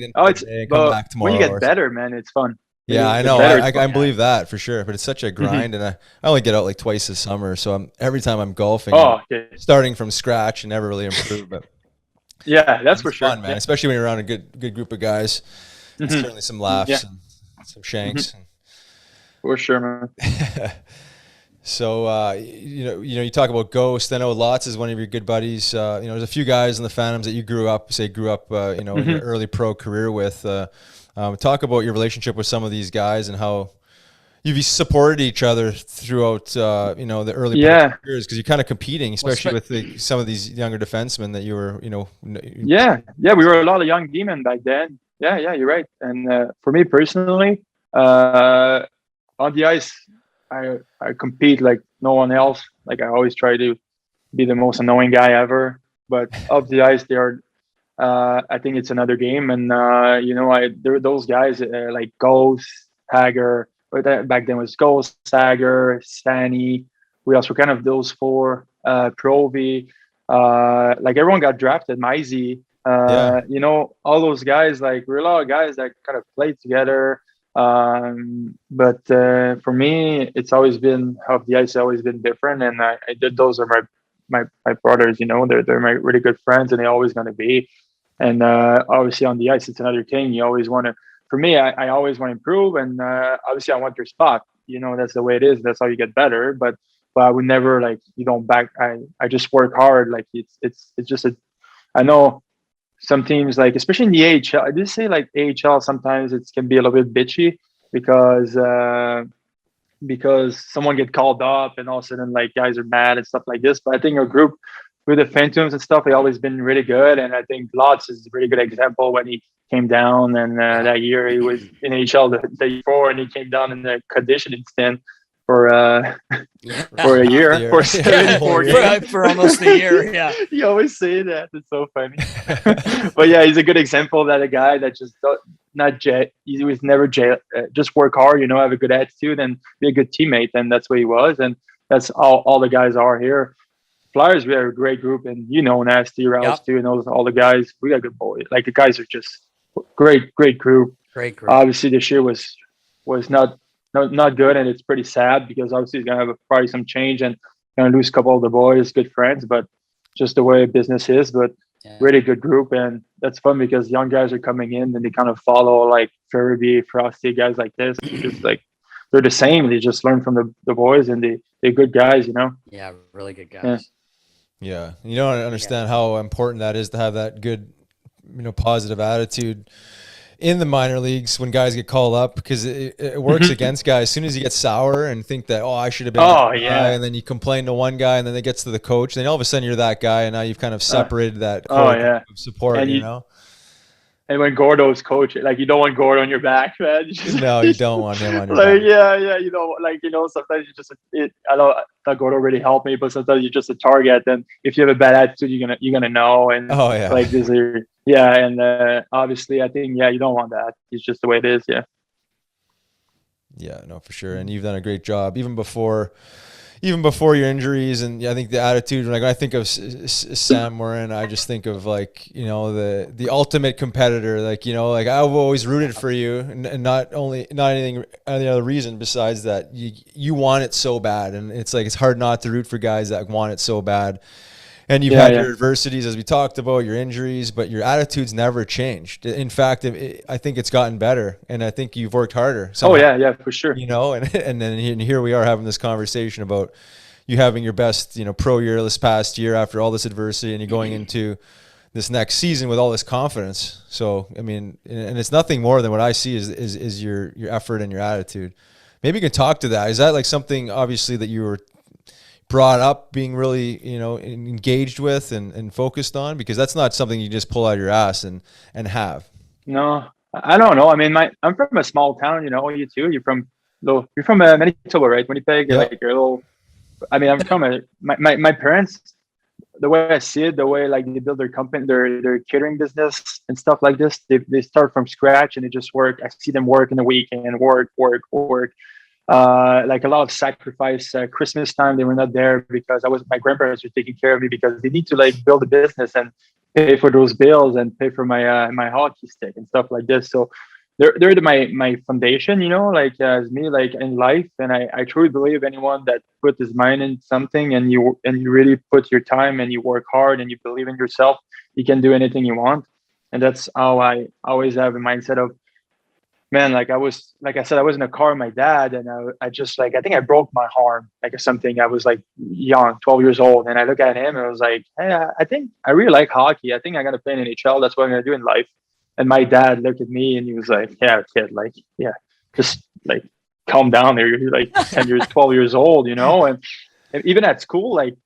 come back tomorrow. When you get better, man, it's fun. Yeah, I know. I believe that for sure, but it's such a grind, and I only get out like twice a summer, so every time I'm golfing, starting from scratch and never really improve. But yeah, that's for sure, fun, man. Especially when you're around a good group of guys. Certainly some laughs and some shanks. For sure, man. So you talk about Ghost. I know Lots is one of your good buddies. There's a few guys in the Phantoms that you grew up in your early pro career with. Talk about your relationship with some of these guys and how you've supported each other throughout, the early years, because you're kind of competing, especially with some of these younger defensemen that you were, Yeah, we were a lot of young demons back then. Yeah, you're right. And for me personally, on the ice, I compete like no one else. Like I always try to be the most annoying guy ever. But off the ice, they are. I think it's another game, and there were those guys like Ghost, Hager. Back then was Ghost, Hager, Stanny. We also were kind of those 4. Provy, like everyone got drafted. Mizey, all those guys. Like we're a lot of guys that kind of played together. But for me, it's always been off the ice. Always been different, and I did. Those are my brothers. They're my really good friends, and they're always going to be. And obviously on the ice, it's another thing. You always want to. For me, I always want to improve, and obviously I want your spot. That's the way it is. That's how you get better. But I would never I just work hard. Like it's just I know some teams, like especially in the AHL. I did say like AHL sometimes it can be a little bit bitchy because someone get called up and all of a sudden like guys are mad and stuff like this. But I think our group with the Phantoms and stuff, they always been really good. And I think Lots is a really good example when he came down, and that year he was in AHL the day before, and he came down in the conditioning stand for a year, for 74 games. For almost a year. Yeah. You always say that. It's so funny. But yeah, he's a good example that a guy that just he was never just work hard, have a good attitude and be a good teammate. And that's what he was. And that's all the guys are here. Flyers, we have a great group, and Nasty, Rouse too, and all the guys. We got good boys. Like the guys are just great group. Great group. Obviously, this year was not good, and it's pretty sad because obviously he's gonna have probably some change and gonna lose a couple of the boys, good friends, but just the way business is. But really good group, and that's fun because young guys are coming in and they kind of follow like Ferriby, Frosty, guys like this. Just like they're the same. They just learn from the boys, and they're good guys, Yeah, really good guys. Yeah, you don't understand how important that is to have that good, positive attitude in the minor leagues when guys get called up, because it works against guys. As soon as you get sour and think that, I should have been guy, and then you complain to one guy and then it gets to the coach, then all of a sudden you're that guy, and now you've kind of separated that core of support, and And when Gordo's coaching, like you don't want Gordo on your back, man. No, you don't want him on your back. Yeah, sometimes you just I thought Gordo really helped me, but sometimes you're just a target. And if you have a bad attitude, you're gonna know. And like this, and obviously, I think you don't want that. It's just the way it is. Yeah, no, for sure. And you've done a great job even before your injuries. And I think the attitude, like when I think of Sam Morin, I just think of the ultimate competitor. Like I've always rooted for you, and not any other reason besides that you want it so bad, and it's like it's hard not to root for guys that want it so bad. And you've had your adversities, as we talked about, your injuries, but your attitude's never changed. In fact, I think it's gotten better, and I think you've worked harder. Somehow, yeah, for sure. And then here we are having this conversation about you having your best, pro year this past year after all this adversity, and you're going into this next season with all this confidence. So, I mean, and it's nothing more than what I see is your effort and your attitude. Maybe you can talk to that. Is that like something, obviously, that you were brought up being really, engaged with and focused on? Because that's not something you just pull out of your ass and have. No, I don't know. I mean, I'm from a small town, you too. You're from Manitoba, right? Winnipeg, like you're a little. I mean, I'm from my parents. The way I see it, the way like they build their company, their catering business and stuff like this, they start from scratch and they just work. I see them work in the weekend, work. Like a lot of sacrifice. Christmas time, they were not there because my grandparents were taking care of me because they need to like build a business and pay for those bills and pay for my hockey stick and stuff like this. So they're my foundation, like as me, like in life. And I truly believe anyone that put his mind in something and you really put your time and you work hard and you believe in yourself, you can do anything you want. And that's how I always have a mindset of, man, like I said, I was in a car with my dad, and I just I think I broke my arm, like or something. I was like young, 12 years old, and I look at him and I was like, hey, I think I really like hockey. I think I'm gonna play in NHL. That's what I'm gonna do in life. And my dad looked at me and he was like, yeah, kid, just like calm down there. You're like 12 years old, And even at school, like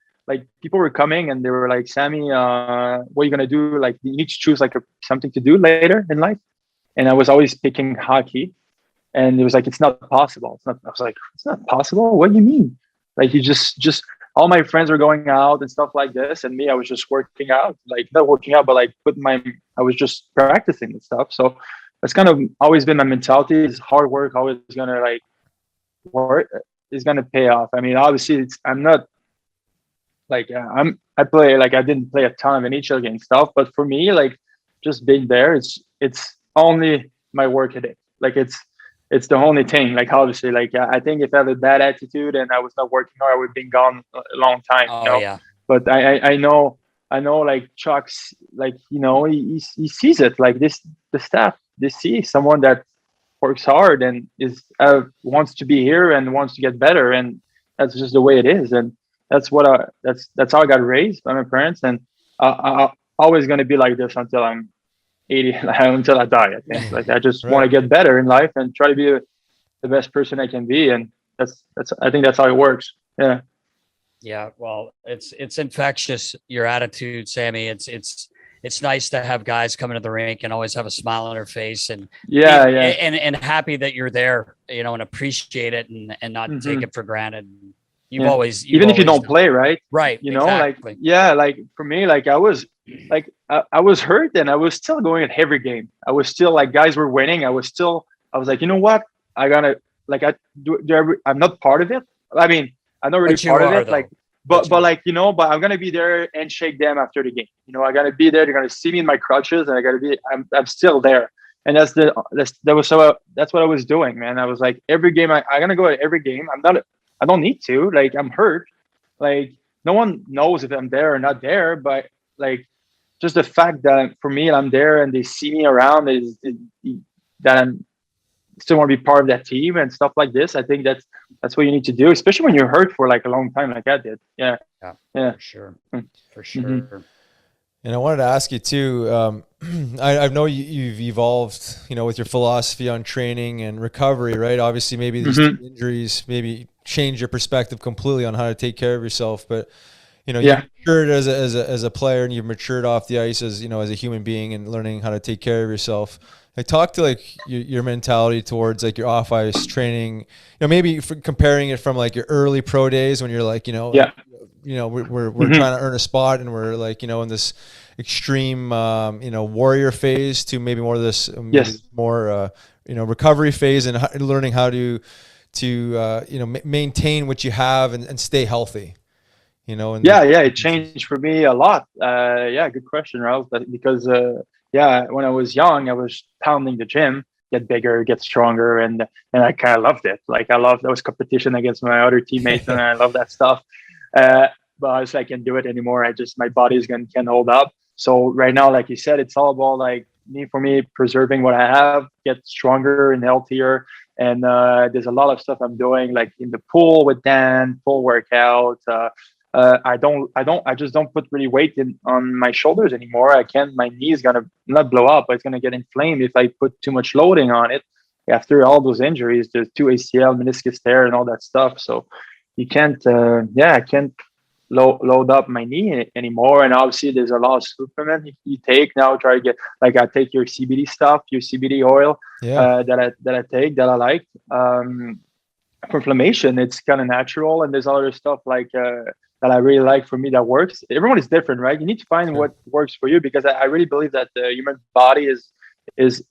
people were coming and they were like, Sammy, what are you gonna do? Like you need to choose something to do later in life. And I was always picking hockey, and it was like, it's not possible. I was like, it's not possible. What do you mean? Like you just all my friends were going out and stuff like this, and me, I was just working out, like not working out, but like I was just practicing and stuff. So that's kind of always been my mentality: is hard work always gonna work is gonna pay off. I mean, obviously, I'm not like I play like I didn't play a ton of NHL game stuff, but for me, like just being there, it's only my work ethic. Like it's the only thing. Like obviously, like I think if I have a bad attitude and I was not working hard, I would have been gone a long time. Yeah. But I know like Chuck's like he sees it like this. The staff, they see someone that works hard and is wants to be here and wants to get better, and that's just the way it is. And that's what that's how I got raised by my parents, and I'm always gonna be like this until I'm 80, until I die. I think like I just want to get better in life and try to be the best person I can be, and that's I think that's how it works. Yeah, well, it's infectious, your attitude, Sammy. It's nice to have guys come into the rink and always have a smile on their face, and and happy that you're there, and appreciate it and not take it for granted. You've always even if you don't play, right? Exactly. Like for me, like I was hurt and I was still going at every game. I was still like, guys were winning. I was like, you know what? I gotta I'm not part of it. I mean, I'm not really But you part of are, it. though. Like, But but like, but I'm gonna be there and shake them after the game. I gotta be there. They're gonna see me in my crutches, and I'm still there. And that's what I was doing, man. I was like, every game I'm gonna go to every game. I don't need to. Like, I'm hurt. Like, no one knows if I'm there or not there, but like, just the fact that for me I'm there and they see me around is that I'm still want to be part of that team and stuff like this. I think that's what you need to do, especially when you're hurt for like a long time, like I did. Yeah. for sure. For sure. Mm-hmm. And I wanted to ask you too. I know you've evolved, with your philosophy on training and recovery, right? Obviously, maybe these injuries maybe change your perspective completely on how to take care of yourself. But you've matured as a player, and you've matured off the ice as as a human being and learning how to take care of yourself. Like, talk to like your mentality towards like your off ice training. Maybe comparing it from like your early pro days when you're like, we're trying to earn a spot and we're like, in this extreme, warrior phase to maybe more of this, more, recovery phase and learning how to maintain what you have and stay healthy, it changed for me a lot. Good question, Ralph. Because, when I was young, I was pounding the gym, get bigger, get stronger. And I kind of loved it. Like, I loved those competition against my other teammates and I love that stuff. But I was like, I can't do it anymore. My body's can't hold up. So right now, like you said, it's all about like for me, preserving what I have, get stronger and healthier. And there's a lot of stuff I'm doing, like in the pool with Dan, pool workout. I just don't put really weight on my shoulders anymore. My knee is gonna not blow up, but it's gonna get inflamed if I put too much loading on it. After all those injuries, there's 2 ACL, meniscus tear, and all that stuff. So you can't, I can't load up my knee anymore. And obviously, there's a lot of supplement you take now. Try to get like I take your CBD stuff, your CBD oil that I take that I like. For inflammation, it's kind of natural, and there's other stuff like that I really like for me that works. Everyone is different, right? You need to find what works for you, because I really believe that the human body is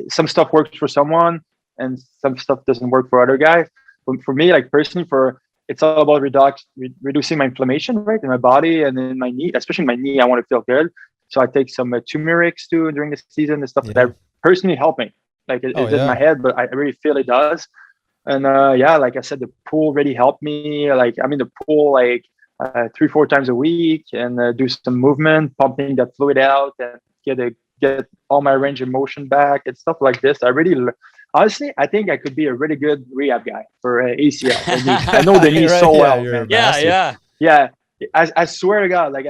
some stuff works for someone and some stuff doesn't work for other guys. But for me, like personally, it's all about reducing my inflammation, right, in my body and in my knee, especially my knee. I want to feel good, so I take some turmerics too during the season and stuff that personally help me. Like it's in my head, but I really feel it does. And like I said, the pool really helped me. Like I'm in the pool like 3-4 times a week and do some movement, pumping that fluid out and get all my range of motion back and stuff like this. Honestly, I think I could be a really good rehab guy for ACL. I know the knee so well. Man. Yeah. I swear to God, like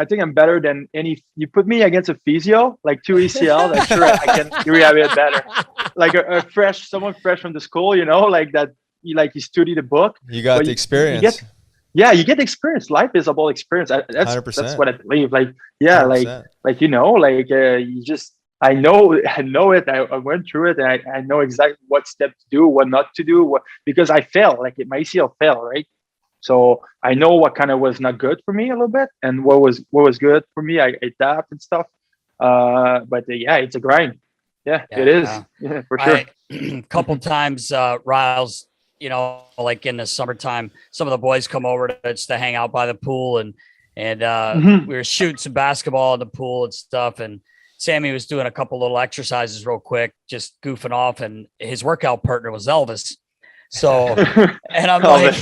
I think I'm better than any. You put me against a physio, like 2 ACL, I'm sure I can rehab it better. Like someone fresh from the school, like that. You study the book. You got the experience. You get the experience. Life is about experience. That's 100%. That's what I believe. Like, 100%. You just. I know it. I went through it, and I know exactly what step to do, what not to do. Because I failed. Like my ACL fell, right? So I know what kind of was not good for me a little bit, and what was good for me. I adapt and stuff. But it's a grind. Yeah, it is. Yeah, for sure. A couple times, Riles, like in the summertime, some of the boys come over to hang out by the pool, and we were shooting some basketball in the pool and stuff, and Sammy was doing a couple little exercises real quick, just goofing off, and his workout partner was Elvis. So, and I'm like,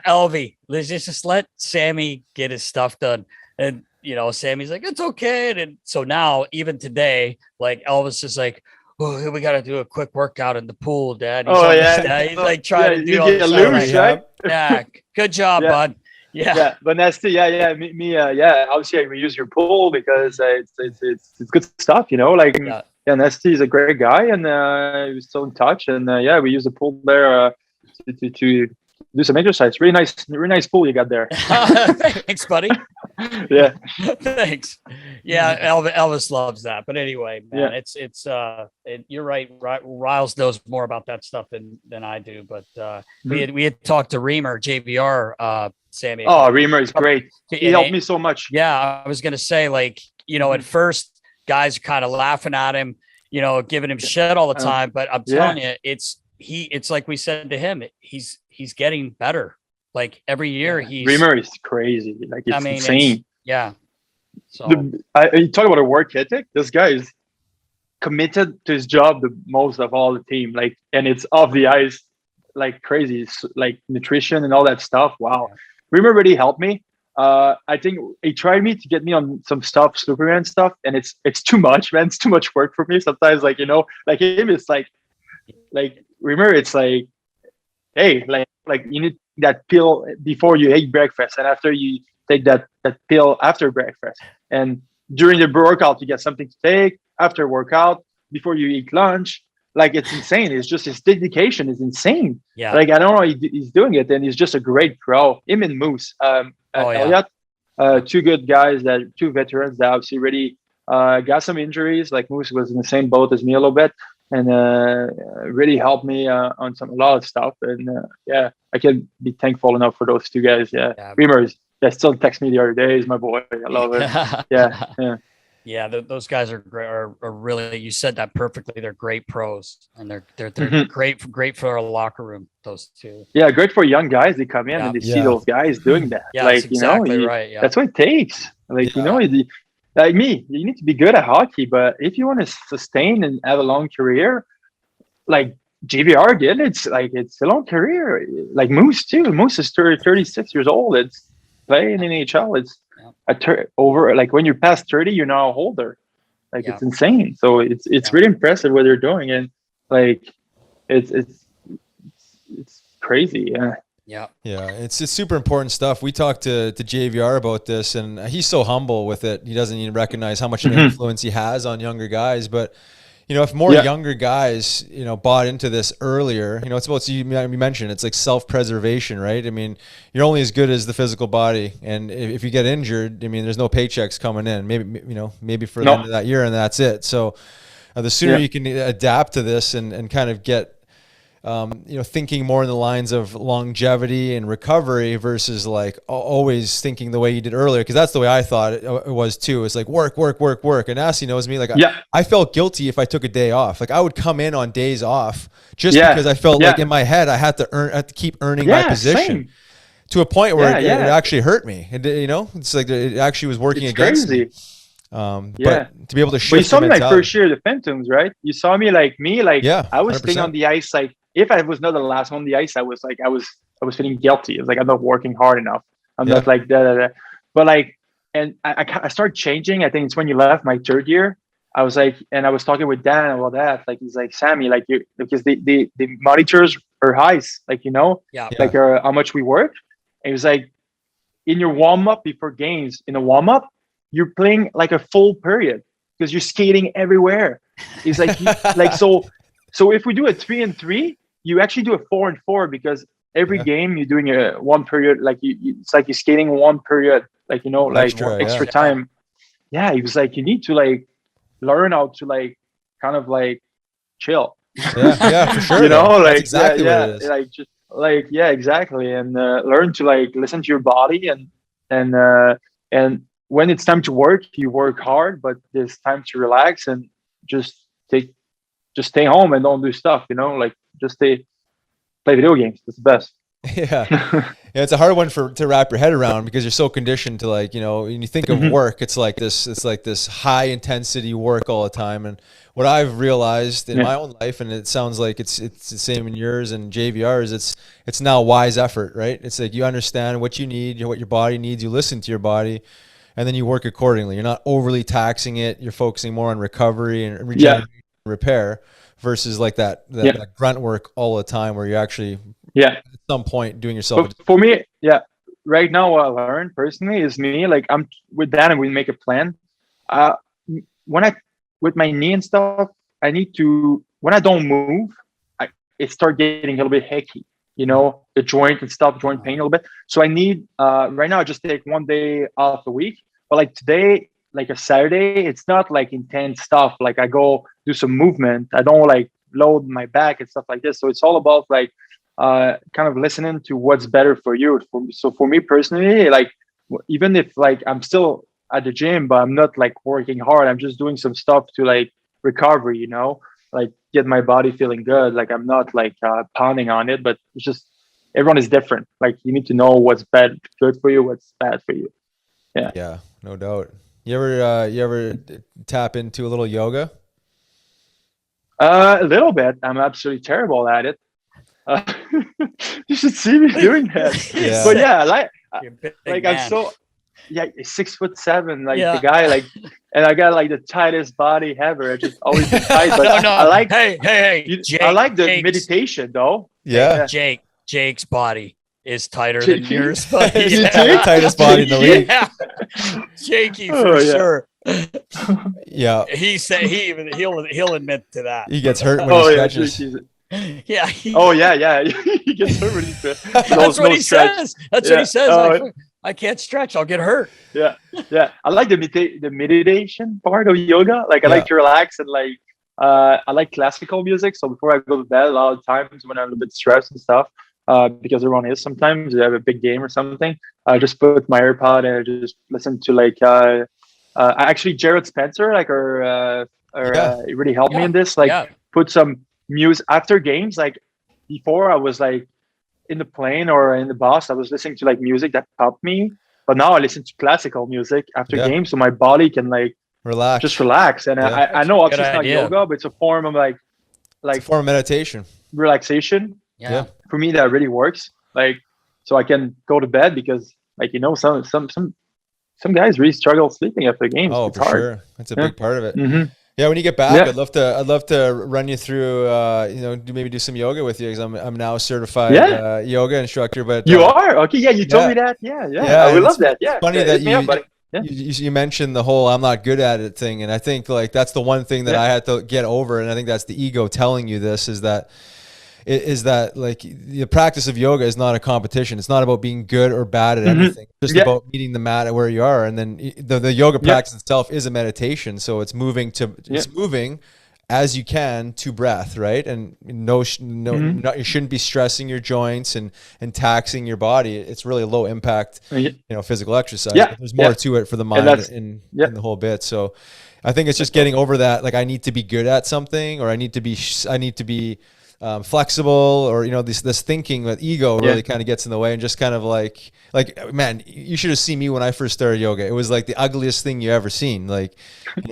Elvie, let's just let Sammy get his stuff done. And, Sammy's like, it's okay. And so now, even today, like Elvis is like, oh, we got to do a quick workout in the pool, Dad. He's like trying to do all this loose, right? Yeah. Good job, bud. Yeah. But Nasty, obviously we use your pool because it's good stuff, Nasty is a great guy, and he was still in touch, and we use the pool there to do some exercise. Really nice pool you got there. Thanks, buddy. Yeah. Thanks. Yeah, Elvis loves that. But anyway, man, it's you're right. Riles knows more about that stuff than I do. But we had talked to Reamer, JVR, Sammy. Oh, Reamer is great. He helped me so much. Yeah, I was gonna say, like, at first guys are kind of laughing at him, giving him shit all the time. But I'm telling you, it's like we said to him, he's getting better. Like every year he's Reimer is crazy. Like it's insane. So you talk about a work ethic. This guy is committed to his job the most of all the team. Like, and it's off the ice like crazy. It's like nutrition and all that stuff. Wow. Reimer really helped me. I think he tried me to get me on some stuff, Superman stuff, and it's too much, man. It's too much work for me sometimes. Like, you know, like him, it's like Reimer, it's like, hey, like you need that pill before you eat breakfast, and after you take that pill after breakfast, and during the workout you get something to take after workout before you eat lunch. Like, it's insane. It's just his dedication is insane. Yeah. Like, I don't know, he's doing it, and he's just a great pro. Him and Moose, Elliott, two good guys, two veterans that obviously really got some injuries. Like Moose was in the same boat as me a little bit, and really helped me on a lot of stuff. And I can be thankful enough for those two guys. Reimer still text me the other day. He's my boy. I love it. Yeah, those guys are great. Are really, you said that perfectly. They're great pros, and they're great for our locker room. Those two. Yeah, great for young guys. They come in and they see those guys doing that. Yeah, like, that's exactly right. Yeah, that's what it takes. Like, you know, like me, you need to be good at hockey, but if you want to sustain and have a long career, like JVR did, it's a long career. Like Moose too. Moose is 36 years old. It's playing in NHL. It's over, like when you pass 30, you're now older. Like it's insane. So it's really impressive what they're doing, and like it's crazy. Yeah, it's super important stuff. We talked to JVR about this, and he's so humble with it. He doesn't even recognize how much of an influence he has on younger guys. But you know, if more younger guys, you know, bought into this earlier, you know, it's about, you mentioned, it's like self-preservation, right? I mean, you're only as good as the physical body, and if you get injured, I mean, there's no paychecks coming in. Maybe for the end of that year, and that's it. So the sooner you can adapt to this and kind of get, you know, thinking more in the lines of longevity and recovery versus like always thinking the way you did earlier. Cause that's the way I thought it was too. It's like work. And Nasty knows me. Like I felt guilty if I took a day off. Like I would come in on days off just because I felt like in my head, I had to keep earning my position to a point where it actually hurt me. And you know, it's like it actually was working against me. But to be able to shift. But you saw me my first year, the Phantoms, right? You saw me like I was staying on the ice. Like if I was not the last one on the ice, I was feeling guilty. It was like, I'm not working hard enough. I'm not like that. But like, and I started changing. I think it's when you left my third year. I was like, and I was talking with Dan about that. Like, he's like, Sammy, like because the monitors are highs, like, you know, like how much we work. And he was like, in your warm up before games, in a warm up, you're playing like a full period because you're skating everywhere. He's like, so if we do a 3-3, you actually do a 4-4 because every game you're doing a one period, like it's like you're skating one period, like, you know, like extra time. Yeah, he was like, you need to like learn how to like kind of like chill. Yeah, for sure. You know, like exactly what it is. Like just like exactly, and learn to like listen to your body and when it's time to work, you work hard, but there's time to relax and just stay home and don't do stuff, you know, like just play video games. That's the best. Yeah, it's a hard one to wrap your head around because you're so conditioned to, like, you know, when you think of work, it's like this high intensity work all the time. And what I've realized in my own life, and it sounds like it's the same in yours and JVR's, it's now wise effort, right? It's like you understand what you need, what your body needs, you listen to your body, and then you work accordingly. You're not overly taxing it. You're focusing more on recovery and regeneration and repair versus like that grunt work all the time where you're actually at some point doing yourself. But for me, right now what I learned personally is me, like I'm with Dan and we make a plan. With my knee and stuff, I need to, when I don't move, it start getting a little bit hecky, you know, the joint and stuff, joint pain a little bit. So I need, right now I just take one day off a week, but like today, like a Saturday, it's not like intense stuff. Like I go do some movement. I don't like load my back and stuff like this. So it's all about like kind of listening to what's better for you. So for me personally, like even if like I'm still at the gym, but I'm not like working hard, I'm just doing some stuff to like recover, you know, like get my body feeling good. Like I'm not like pounding on it, but it's just everyone is different. Like you need to know what's good for you, what's bad for you. Yeah. Yeah, no doubt. You ever tap into a little yoga? A little bit. I'm absolutely terrible at it. You should see me doing that. Yeah. But yeah, like man. I'm so 6'7", like the guy, like, and I got like the tightest body ever. I just always been tight. But no. I like Jake, I like the Jake's, meditation though. Yeah. Jake's body is tighter than yours. But He's the tightest body in the league. Yeah. Jakey for sure. Yeah. He said he'll admit to that. He gets hurt when he stretches. Yeah. He gets hurt when he stretches. That's what he says. That's what he says. Like, I can't stretch. I'll get hurt. Yeah. I like the meditation part of yoga. Like I like to relax and like I like classical music. So before I go to bed, a lot of times when I'm a bit stressed and stuff, because everyone is sometimes, they have a big game or something, I just put my AirPod and I just listen to like actually Jared Spencer, like he really helped me in this. Like put some music after games. Like before I was like in the plane or in the bus, I was listening to like music that popped me. But now I listen to classical music after games, so my body can like relax. And I know it's just not yoga, but it's a form of like it's a form of meditation, relaxation. Yeah. For me, that really works. Like, so I can go to bed because, like, you know, some guys really struggle sleeping after games. Oh, it's for hard. sure. That's a big part of it. Mm-hmm. Yeah, when you get back, I'd love to run you through, do some yoga with you, because I'm now a certified yoga instructor. But you are okay. Yeah, you told me that. Yeah. I would love that. Yeah, it's funny that you mentioned the whole "I'm not good at it" thing, and I think like that's the one thing that I had to get over, and I think that's the ego telling you this is that like the practice of yoga is not a competition. It's not about being good or bad at anything. It's just about meeting the mat at where you are. And then the yoga practice itself is a meditation. So it's moving as you can to breath, right? And you shouldn't be stressing your joints and taxing your body. It's really a low impact, physical exercise. Yeah. But there's more to it for the mind and the whole bit. So I think it's just getting over that. Like I need to be good at something, or I need to be flexible, or this thinking that ego really kind of gets in the way, and just kind of like man, you should have seen me when I first started yoga. It was like the ugliest thing you ever seen. Like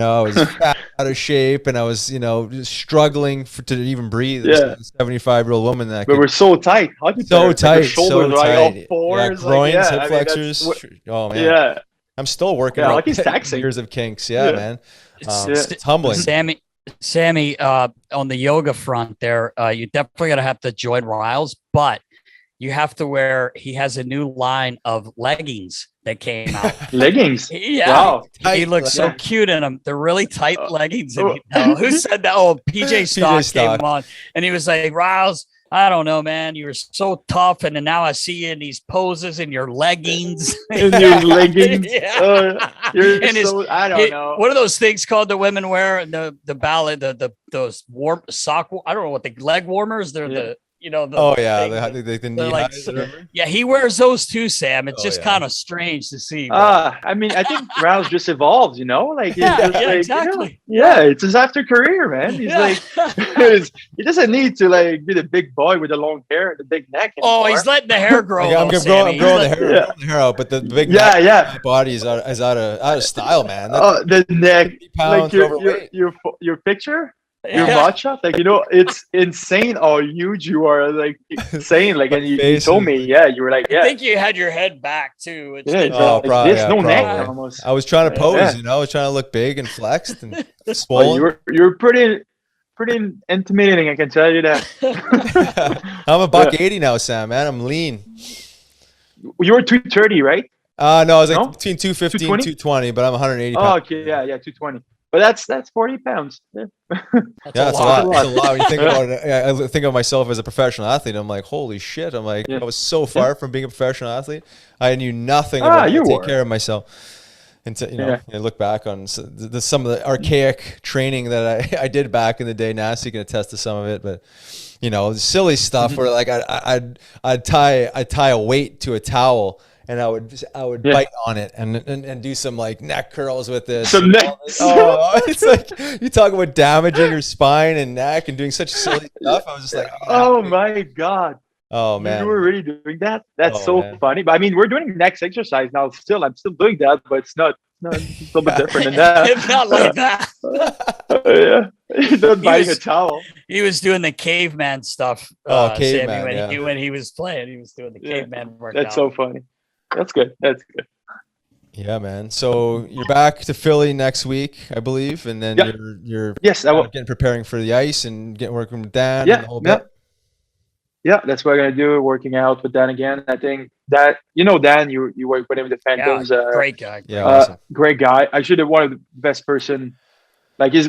I was fat, out of shape, and I was just struggling to even breathe. This 75-year-old woman that we're so tight, so tight, all fours, groins, hip flexors. Oh man, I'm still working like he's taxing years of kinks. Man, it's humbling. Sammy, on the yoga front there, you definitely going to have to join Riles, but you have to wear, he has a new line of leggings that came out. Leggings? Yeah. Wow. He looks so cute in them. They're really tight leggings. And who said that? Oh, PJ Stock came on, and he was like, Riles, I don't know, man. You were so tough, and then now I see you in these poses in your leggings. In your leggings. I don't know. What are those things called that women wear? The ballet, those warm sock. I don't know what the leg warmers. They're the the knee highs, he wears those too, Sam. It's just kind of strange to see. I mean, I think Rouse just evolved, like exactly. It's his after career, man. He's like he doesn't need to like be the big boy with the long hair and the big neck anymore. Oh, he's letting the hair grow. I'm growing the hair out, but the big body is out of style, man. The neck, like overweight. your picture. Your matcha, it's insane how huge you are, like insane. Like, and you told me, you were like, I think you had your head back too. Neck almost. I was trying to pose, I was trying to look big and flexed and swollen. You're pretty intimidating, I can tell you that. I'm a $180 now, Sam, man. I'm lean. You were 230, right? No, I was like between 215 and 220, but I'm 180 pounds. Oh, okay, 220. But that's 40 pounds. That's a lot. That's a lot. When you think about it, I think of myself as a professional athlete. I'm like, holy shit. I'm like, I was so far from being a professional athlete. I knew nothing about how to take care of myself. And I look back on some of the archaic training that I did back in the day. Nasty can attest to some of it, but silly stuff where like I'd tie a weight to a towel, and I would bite on it and do some like neck curls with this. Some neck. It's like you talk about damaging your spine and neck and doing such silly stuff. I was just like, oh my God. Oh man, You were really doing that? That's so man. funny. But I mean, we're doing next exercise now. I'm still doing that, but it's not. No, it's a little bit different than that. It's not like that. Yeah, he's not biting a towel. He was doing the caveman stuff. Caveman, Sammy, when he was playing, he was doing the caveman workout. That's so funny. That's good. That's good. Yeah, man. So you're back to Philly next week, I believe, and then you're getting preparing for the ice and getting working with Dan. Yeah, and the whole bit. Yeah, that's what I'm gonna do. Working out with Dan again. I think that Dan, you work with him in the Phantoms. Great guy. Yeah, awesome. Great guy. Actually, one of the best person. Like he's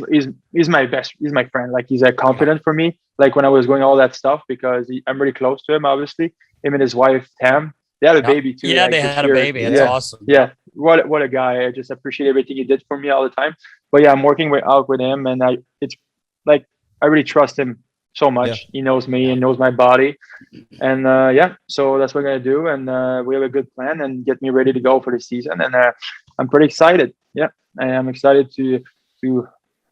my best. He's my friend. Like he's a confidant for me. Like when I was going all that stuff because I'm really close to him. Obviously, him and his wife Tam. They had a baby too. Yeah, like, they had a baby. It's awesome. Yeah, what a guy. I just appreciate everything he did for me all the time. But yeah, I'm working out with him, and I really trust him so much. Yeah. He knows me and knows my body, and so that's what we're gonna do. And we have a good plan and get me ready to go for the season. And I'm pretty excited. Yeah, and I'm excited to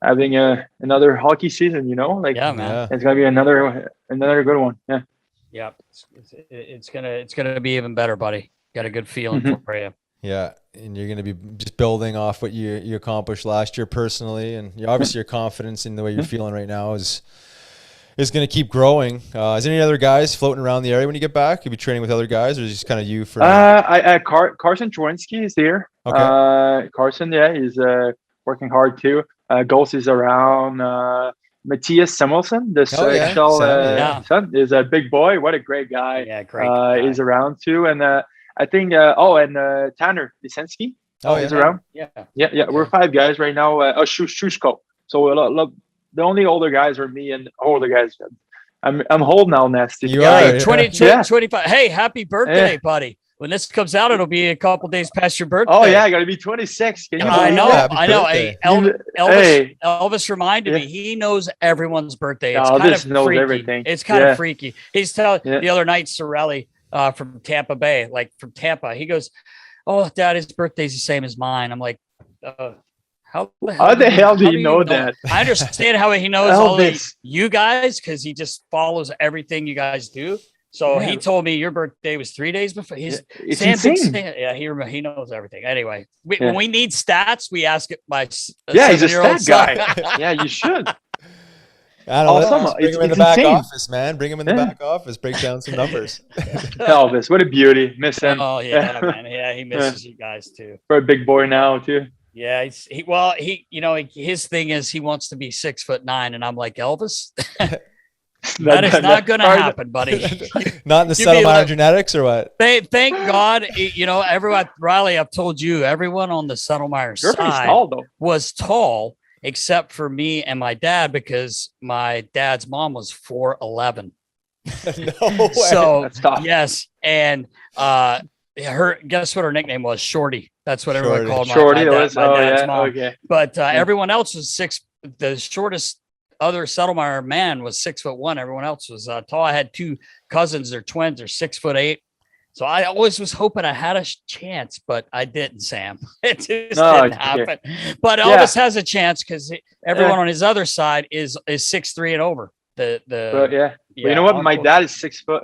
having another hockey season. Man, it's gonna be another good one. Yeah. Yeah, it's gonna be even better, buddy. Got a good feeling for you. Yeah, and you're gonna be just building off what you accomplished last year personally, and obviously your confidence in the way you're feeling right now is gonna keep growing. Is there any other guys floating around the area when you get back? You'll be training with other guys, or is it just kind of you for? Carson Chorinsky is here. Okay. Carson, he's working hard too. Ghost is around. Matthias Samuelsson, the son, is a big boy. What a great guy. Yeah, great guy. Is around too. And I think, Tanner Lisenski is around. Yeah. We're 5 guys right now. Shushko. So the only older guys are me and older guys. I'm old now, Nasty. You are. 25. Hey, happy birthday, buddy. When this comes out, it'll be a couple days past your birthday. Oh yeah, I gotta be 26. Can you I know. Hey, Elvis reminded me. He knows everyone's birthday. It's kind of freaky. Everything. It's kind of freaky. He's telling the other night, Sorelli from Tampa Bay, from Tampa. He goes, "Oh, Dad, his birthday's the same as mine." I'm like, how the hell do you know that? I understand how he knows all you guys because he just follows everything you guys do. So he told me your birthday was 3 days before. It's insane. Yeah, he knows everything. Anyway, when we need stats, we ask it by he's a stat guy. Yeah, you should. I don't know. Bring him in the back office, man. Bring him in the back office. Break down some numbers. Elvis, what a beauty. Miss him. Oh yeah, man. Yeah, he misses you guys too. For a big boy now too. Yeah, his thing is he wants to be 6'9", and I'm like, Elvis. That is not going to happen, buddy. Not in the Settlemyre genetics or what? Thank God, everyone, Riley, I've told you, everyone on the Settlemyre side was tall except for me and my dad because my dad's mom was 4'11". No way. So, yes. And guess what her nickname was? Shorty. That's what everyone called my dad's mom. Okay. But everyone else was the shortest other Settlemyre man was 6'1". Everyone else was tall. I had 2 cousins, they're twins, they're 6'8". So I always was hoping I had a chance, but I didn't, Sam. It just didn't happen. But Elvis has a chance because everyone on his other side is 6'3" and over. You know what? My dad is 6 foot,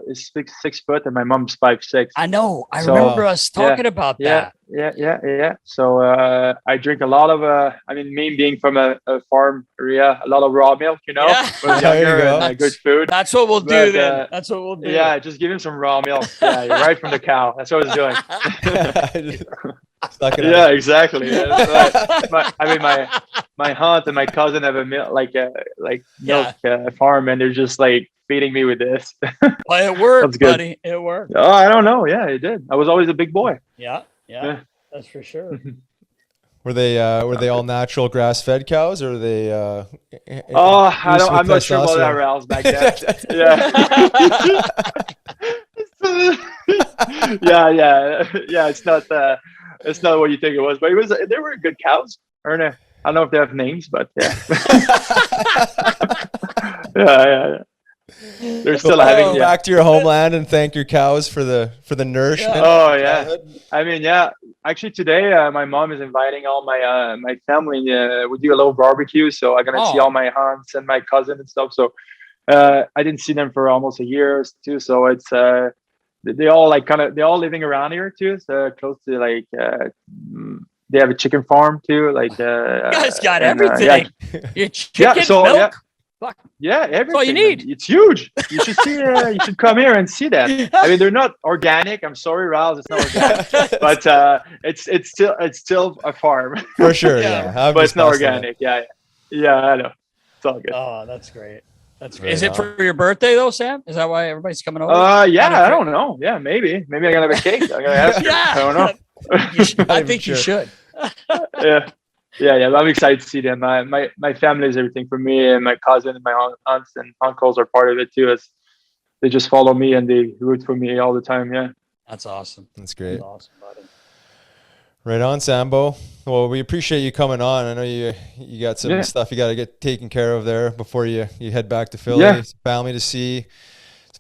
and my mom's 5'6". I know. I remember us talking about that. Yeah. So I drink a lot of. Me being from a farm area, a lot of raw milk. When I was younger, and good food. That's what we'll do. Then that's what we'll do. Yeah, just give him some raw milk. Yeah, right from the cow. That's what I was doing. Yeah, exactly. My aunt and my cousin have a milk farm, and they're just like feeding me with this. Well, it worked, buddy. It worked. Oh, I don't know. Yeah, it did. I was always a big boy. Yeah, that's for sure. Were they all natural grass-fed cows, or were they? I'm not sure about that, Ralph, back then. Yeah. It's not what you think it was, but they were good cows. I don't know if they have names, but yeah. Yeah. They're still having back to your homeland and thank your cows for the nourishment. Oh yeah. Actually today my mom is inviting all my family. We do a little barbecue, so I'm gonna see all my aunts and my cousin and stuff. So I didn't see them for almost a year too. So it's they all they're all living around here too. So close to they have a chicken farm too. Like you guys got everything. Your chicken, milk. Yeah, everything. That's all you need. It's huge. You should see. You should come here and see that. I mean, they're not organic. I'm sorry, Riles, it's not organic, but it's still a farm for sure. Yeah, but it's not organic. Yeah, I know. It's all good. Oh, that's great. That's great. Is it for your birthday though, Sam? Is that why everybody's coming over? Yeah, I don't know. Yeah, maybe I'm gonna have a cake. I'm gonna ask her. I don't know. I think you should. Yeah. I'm excited to see them. My family is everything for me, and my cousin and my aunts and uncles are part of it too. As they just follow me and they root for me all the time. Yeah, that's awesome. That's great. That's awesome, buddy. Right on, Sambo. Well, we appreciate you coming on. I know you got some stuff you got to get taken care of there before you head back to Philly. Yeah. Family to see,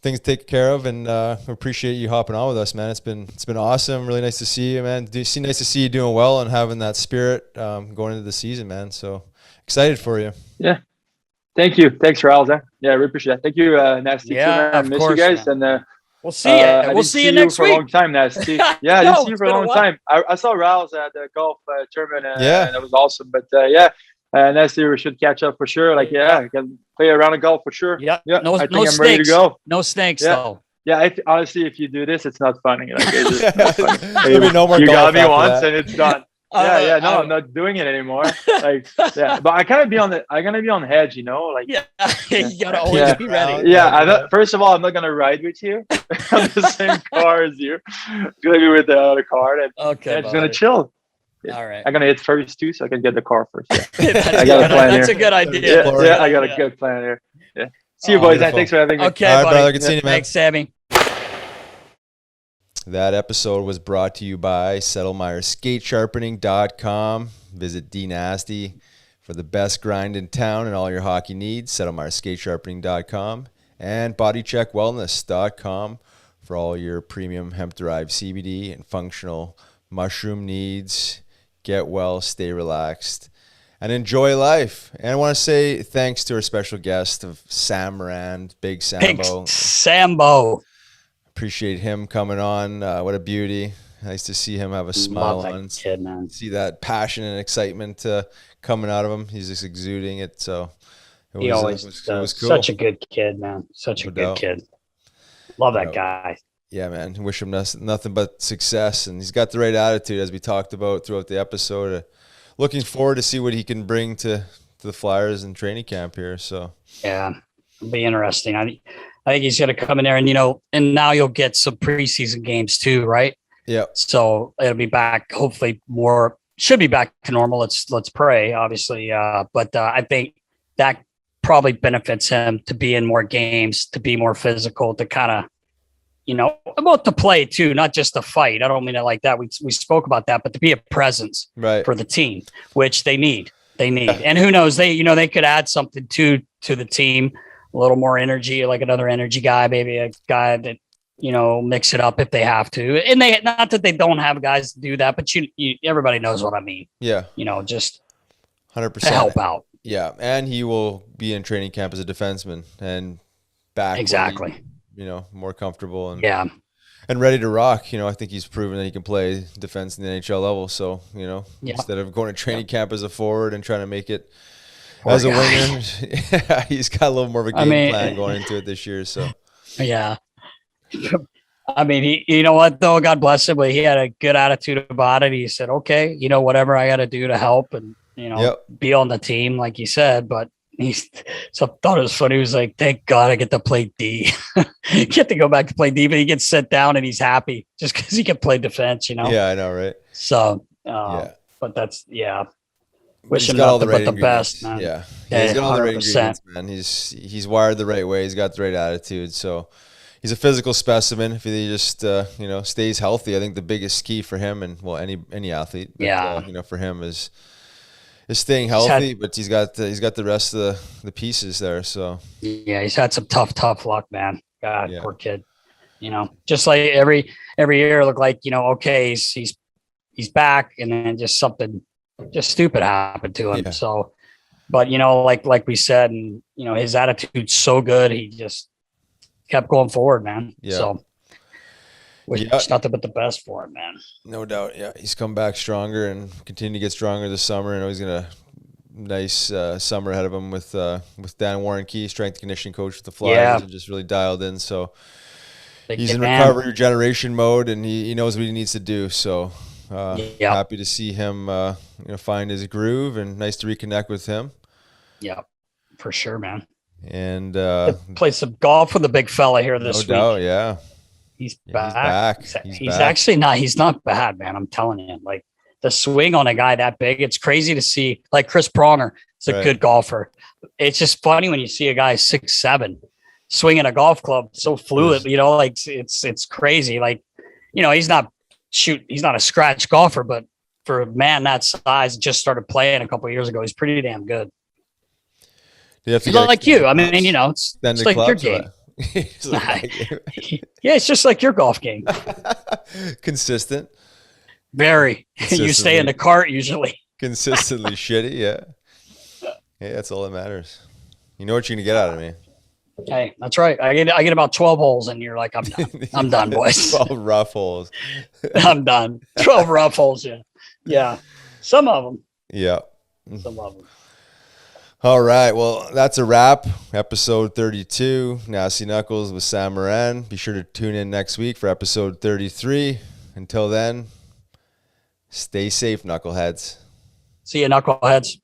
things to take care of, and we appreciate you hopping on with us, man. It's been awesome. Really nice to see you, man. Nice to see you doing well and having that spirit going into the season, man. So excited for you. Yeah. Thank you. Thanks, Riles. Yeah, I really appreciate that. Thank you, Nasty. Yeah, I miss you guys, man. And we'll see you. We'll see you next week. For a long time, Nasty. Yeah, I didn't see you for a long time. I saw Riles at the golf tournament, and it was awesome. But Nasty, we should catch up for sure. Like, I can play a round of golf for sure. Yeah. No, I think I'm snakes. ready to go. No snakes, though. Yeah, honestly, if you do this, it's not funny. Like, it's just not funny. There'll be no more you golf got me once, that. and it's done. No, I'm not doing it anymore. Like, but I gotta be on the hedge, you know. Like, you gotta always be ready. First of all, I'm not gonna ride with you on the same car as you. I'm gonna be with the other car, and I'm just gonna chill. All right. I'm gonna hit first too, so I can get the car first. I got a plan. That's a good idea. I got a good plan here. Yeah. See you, boys. Thanks for having me. Okay, all right, buddy. brother. Good seeing you, man. Thanks, Sammy. That episode was brought to you by Settlemyre skatesharpening.com. Visit D Nasty for the best grind in town and all your hockey needs. Settlemyre skatesharpening.com and bodycheckwellness.com for all your premium hemp-derived CBD and functional mushroom needs. Get well, stay relaxed, and enjoy life. And I want to say thanks to our special guest of Sam Morin, Big Sambo. Big Sambo. Appreciate him coming on. What a beauty. Nice to see him have a smile on. Kid, man. See that passion and excitement coming out of him. He's just exuding it. So it was cool. Such a good kid, man. Such a good kid. Love that guy. Yeah, man. Wish him nothing but success. And he's got the right attitude, as we talked about throughout the episode. Looking forward to see what he can bring to the Flyers in training camp here. So yeah, it'll be interesting. I think he's going to come in there and now you'll get some preseason games too, right? Yeah. So it'll be back, hopefully should be back to normal. Let's pray, obviously. But I think that probably benefits him to be in more games, to be more physical, to kind of, about to play too, not just to fight. I don't mean it like that. We spoke about that, but to be a presence for the team, which they need. And who knows, they could add something to the team. A little more energy, like another energy guy, maybe a guy that, mix it up if they have to. And not that they don't have guys to do that, but everybody knows what I mean. Yeah. Just 100% to help out. Yeah. And he will be in training camp as a defenseman and back. Exactly. More comfortable and ready to rock. I think he's proven that he can play defense in the NHL level. So, instead of going to training camp as a forward and trying to make it as a winger, he's got a little more of a game plan going into it this year. So, yeah. I mean, you know what though? God bless him, but he had a good attitude about it. He said, "Okay, whatever I got to do to help and be on the team," like you said. But I thought it was funny. He was like, "Thank God I get to play D. Get to go back to play D." But he gets set down and he's happy just because he can play defense. Yeah, I know, right? So, but that's Wish him nothing but the best, man. Yeah, he's got all the right ingredients, man. He's wired the right way. He's got the right attitude. So he's a physical specimen. If he just stays healthy, I think the biggest key for him and any athlete, for him is staying healthy. But he's got the rest of the pieces there. So yeah, he's had some tough luck, man. God, poor kid. Just like every year, look like okay, he's back, and then just something. Just stupid happened to him. Yeah. So But like we said, and his attitude's so good. He just kept going forward, man. Yeah. So wish nothing but the best for him, man. No doubt. Yeah, he's come back stronger and continue to get stronger this summer. I know he's gonna nice summer ahead of him with Dan Warren-Key, strength and conditioning coach with the Flyers, and just really dialed in. So he's in recovery regeneration mode, and he knows what he needs to do. So happy to see him find his groove, and nice to reconnect with him. Yeah, for sure, man. And play some golf with the big fella here this week. No doubt, yeah. He's back. He's not bad, man. I'm telling you, like the swing on a guy that big, it's crazy to see. Like Chris Pronger is a good golfer. It's just funny when you see a guy 6'7" swinging a golf club so fluid, like it's crazy. Like, he's not a scratch golfer, but for a man that size, just started playing a couple of years ago, he's pretty damn good. He's like you. I mean, it's like your game. Yeah, it's just like your golf game. Consistent. Very. You stay in the cart usually. Consistently shitty, yeah. Hey, that's all that matters. You know what you're gonna get out of me. Hey, that's right. I get about 12 holes, and you're like, I'm done. I'm done, boys. 12 rough holes. I'm done. 12 rough holes, yeah. Yeah. Some of them. Yeah. Some of them. All right. Well, that's a wrap. Episode 32. Nasty Knuckles with Sam Morin. Be sure to tune in next week for episode 33. Until then, stay safe, knuckleheads. See you, knuckleheads.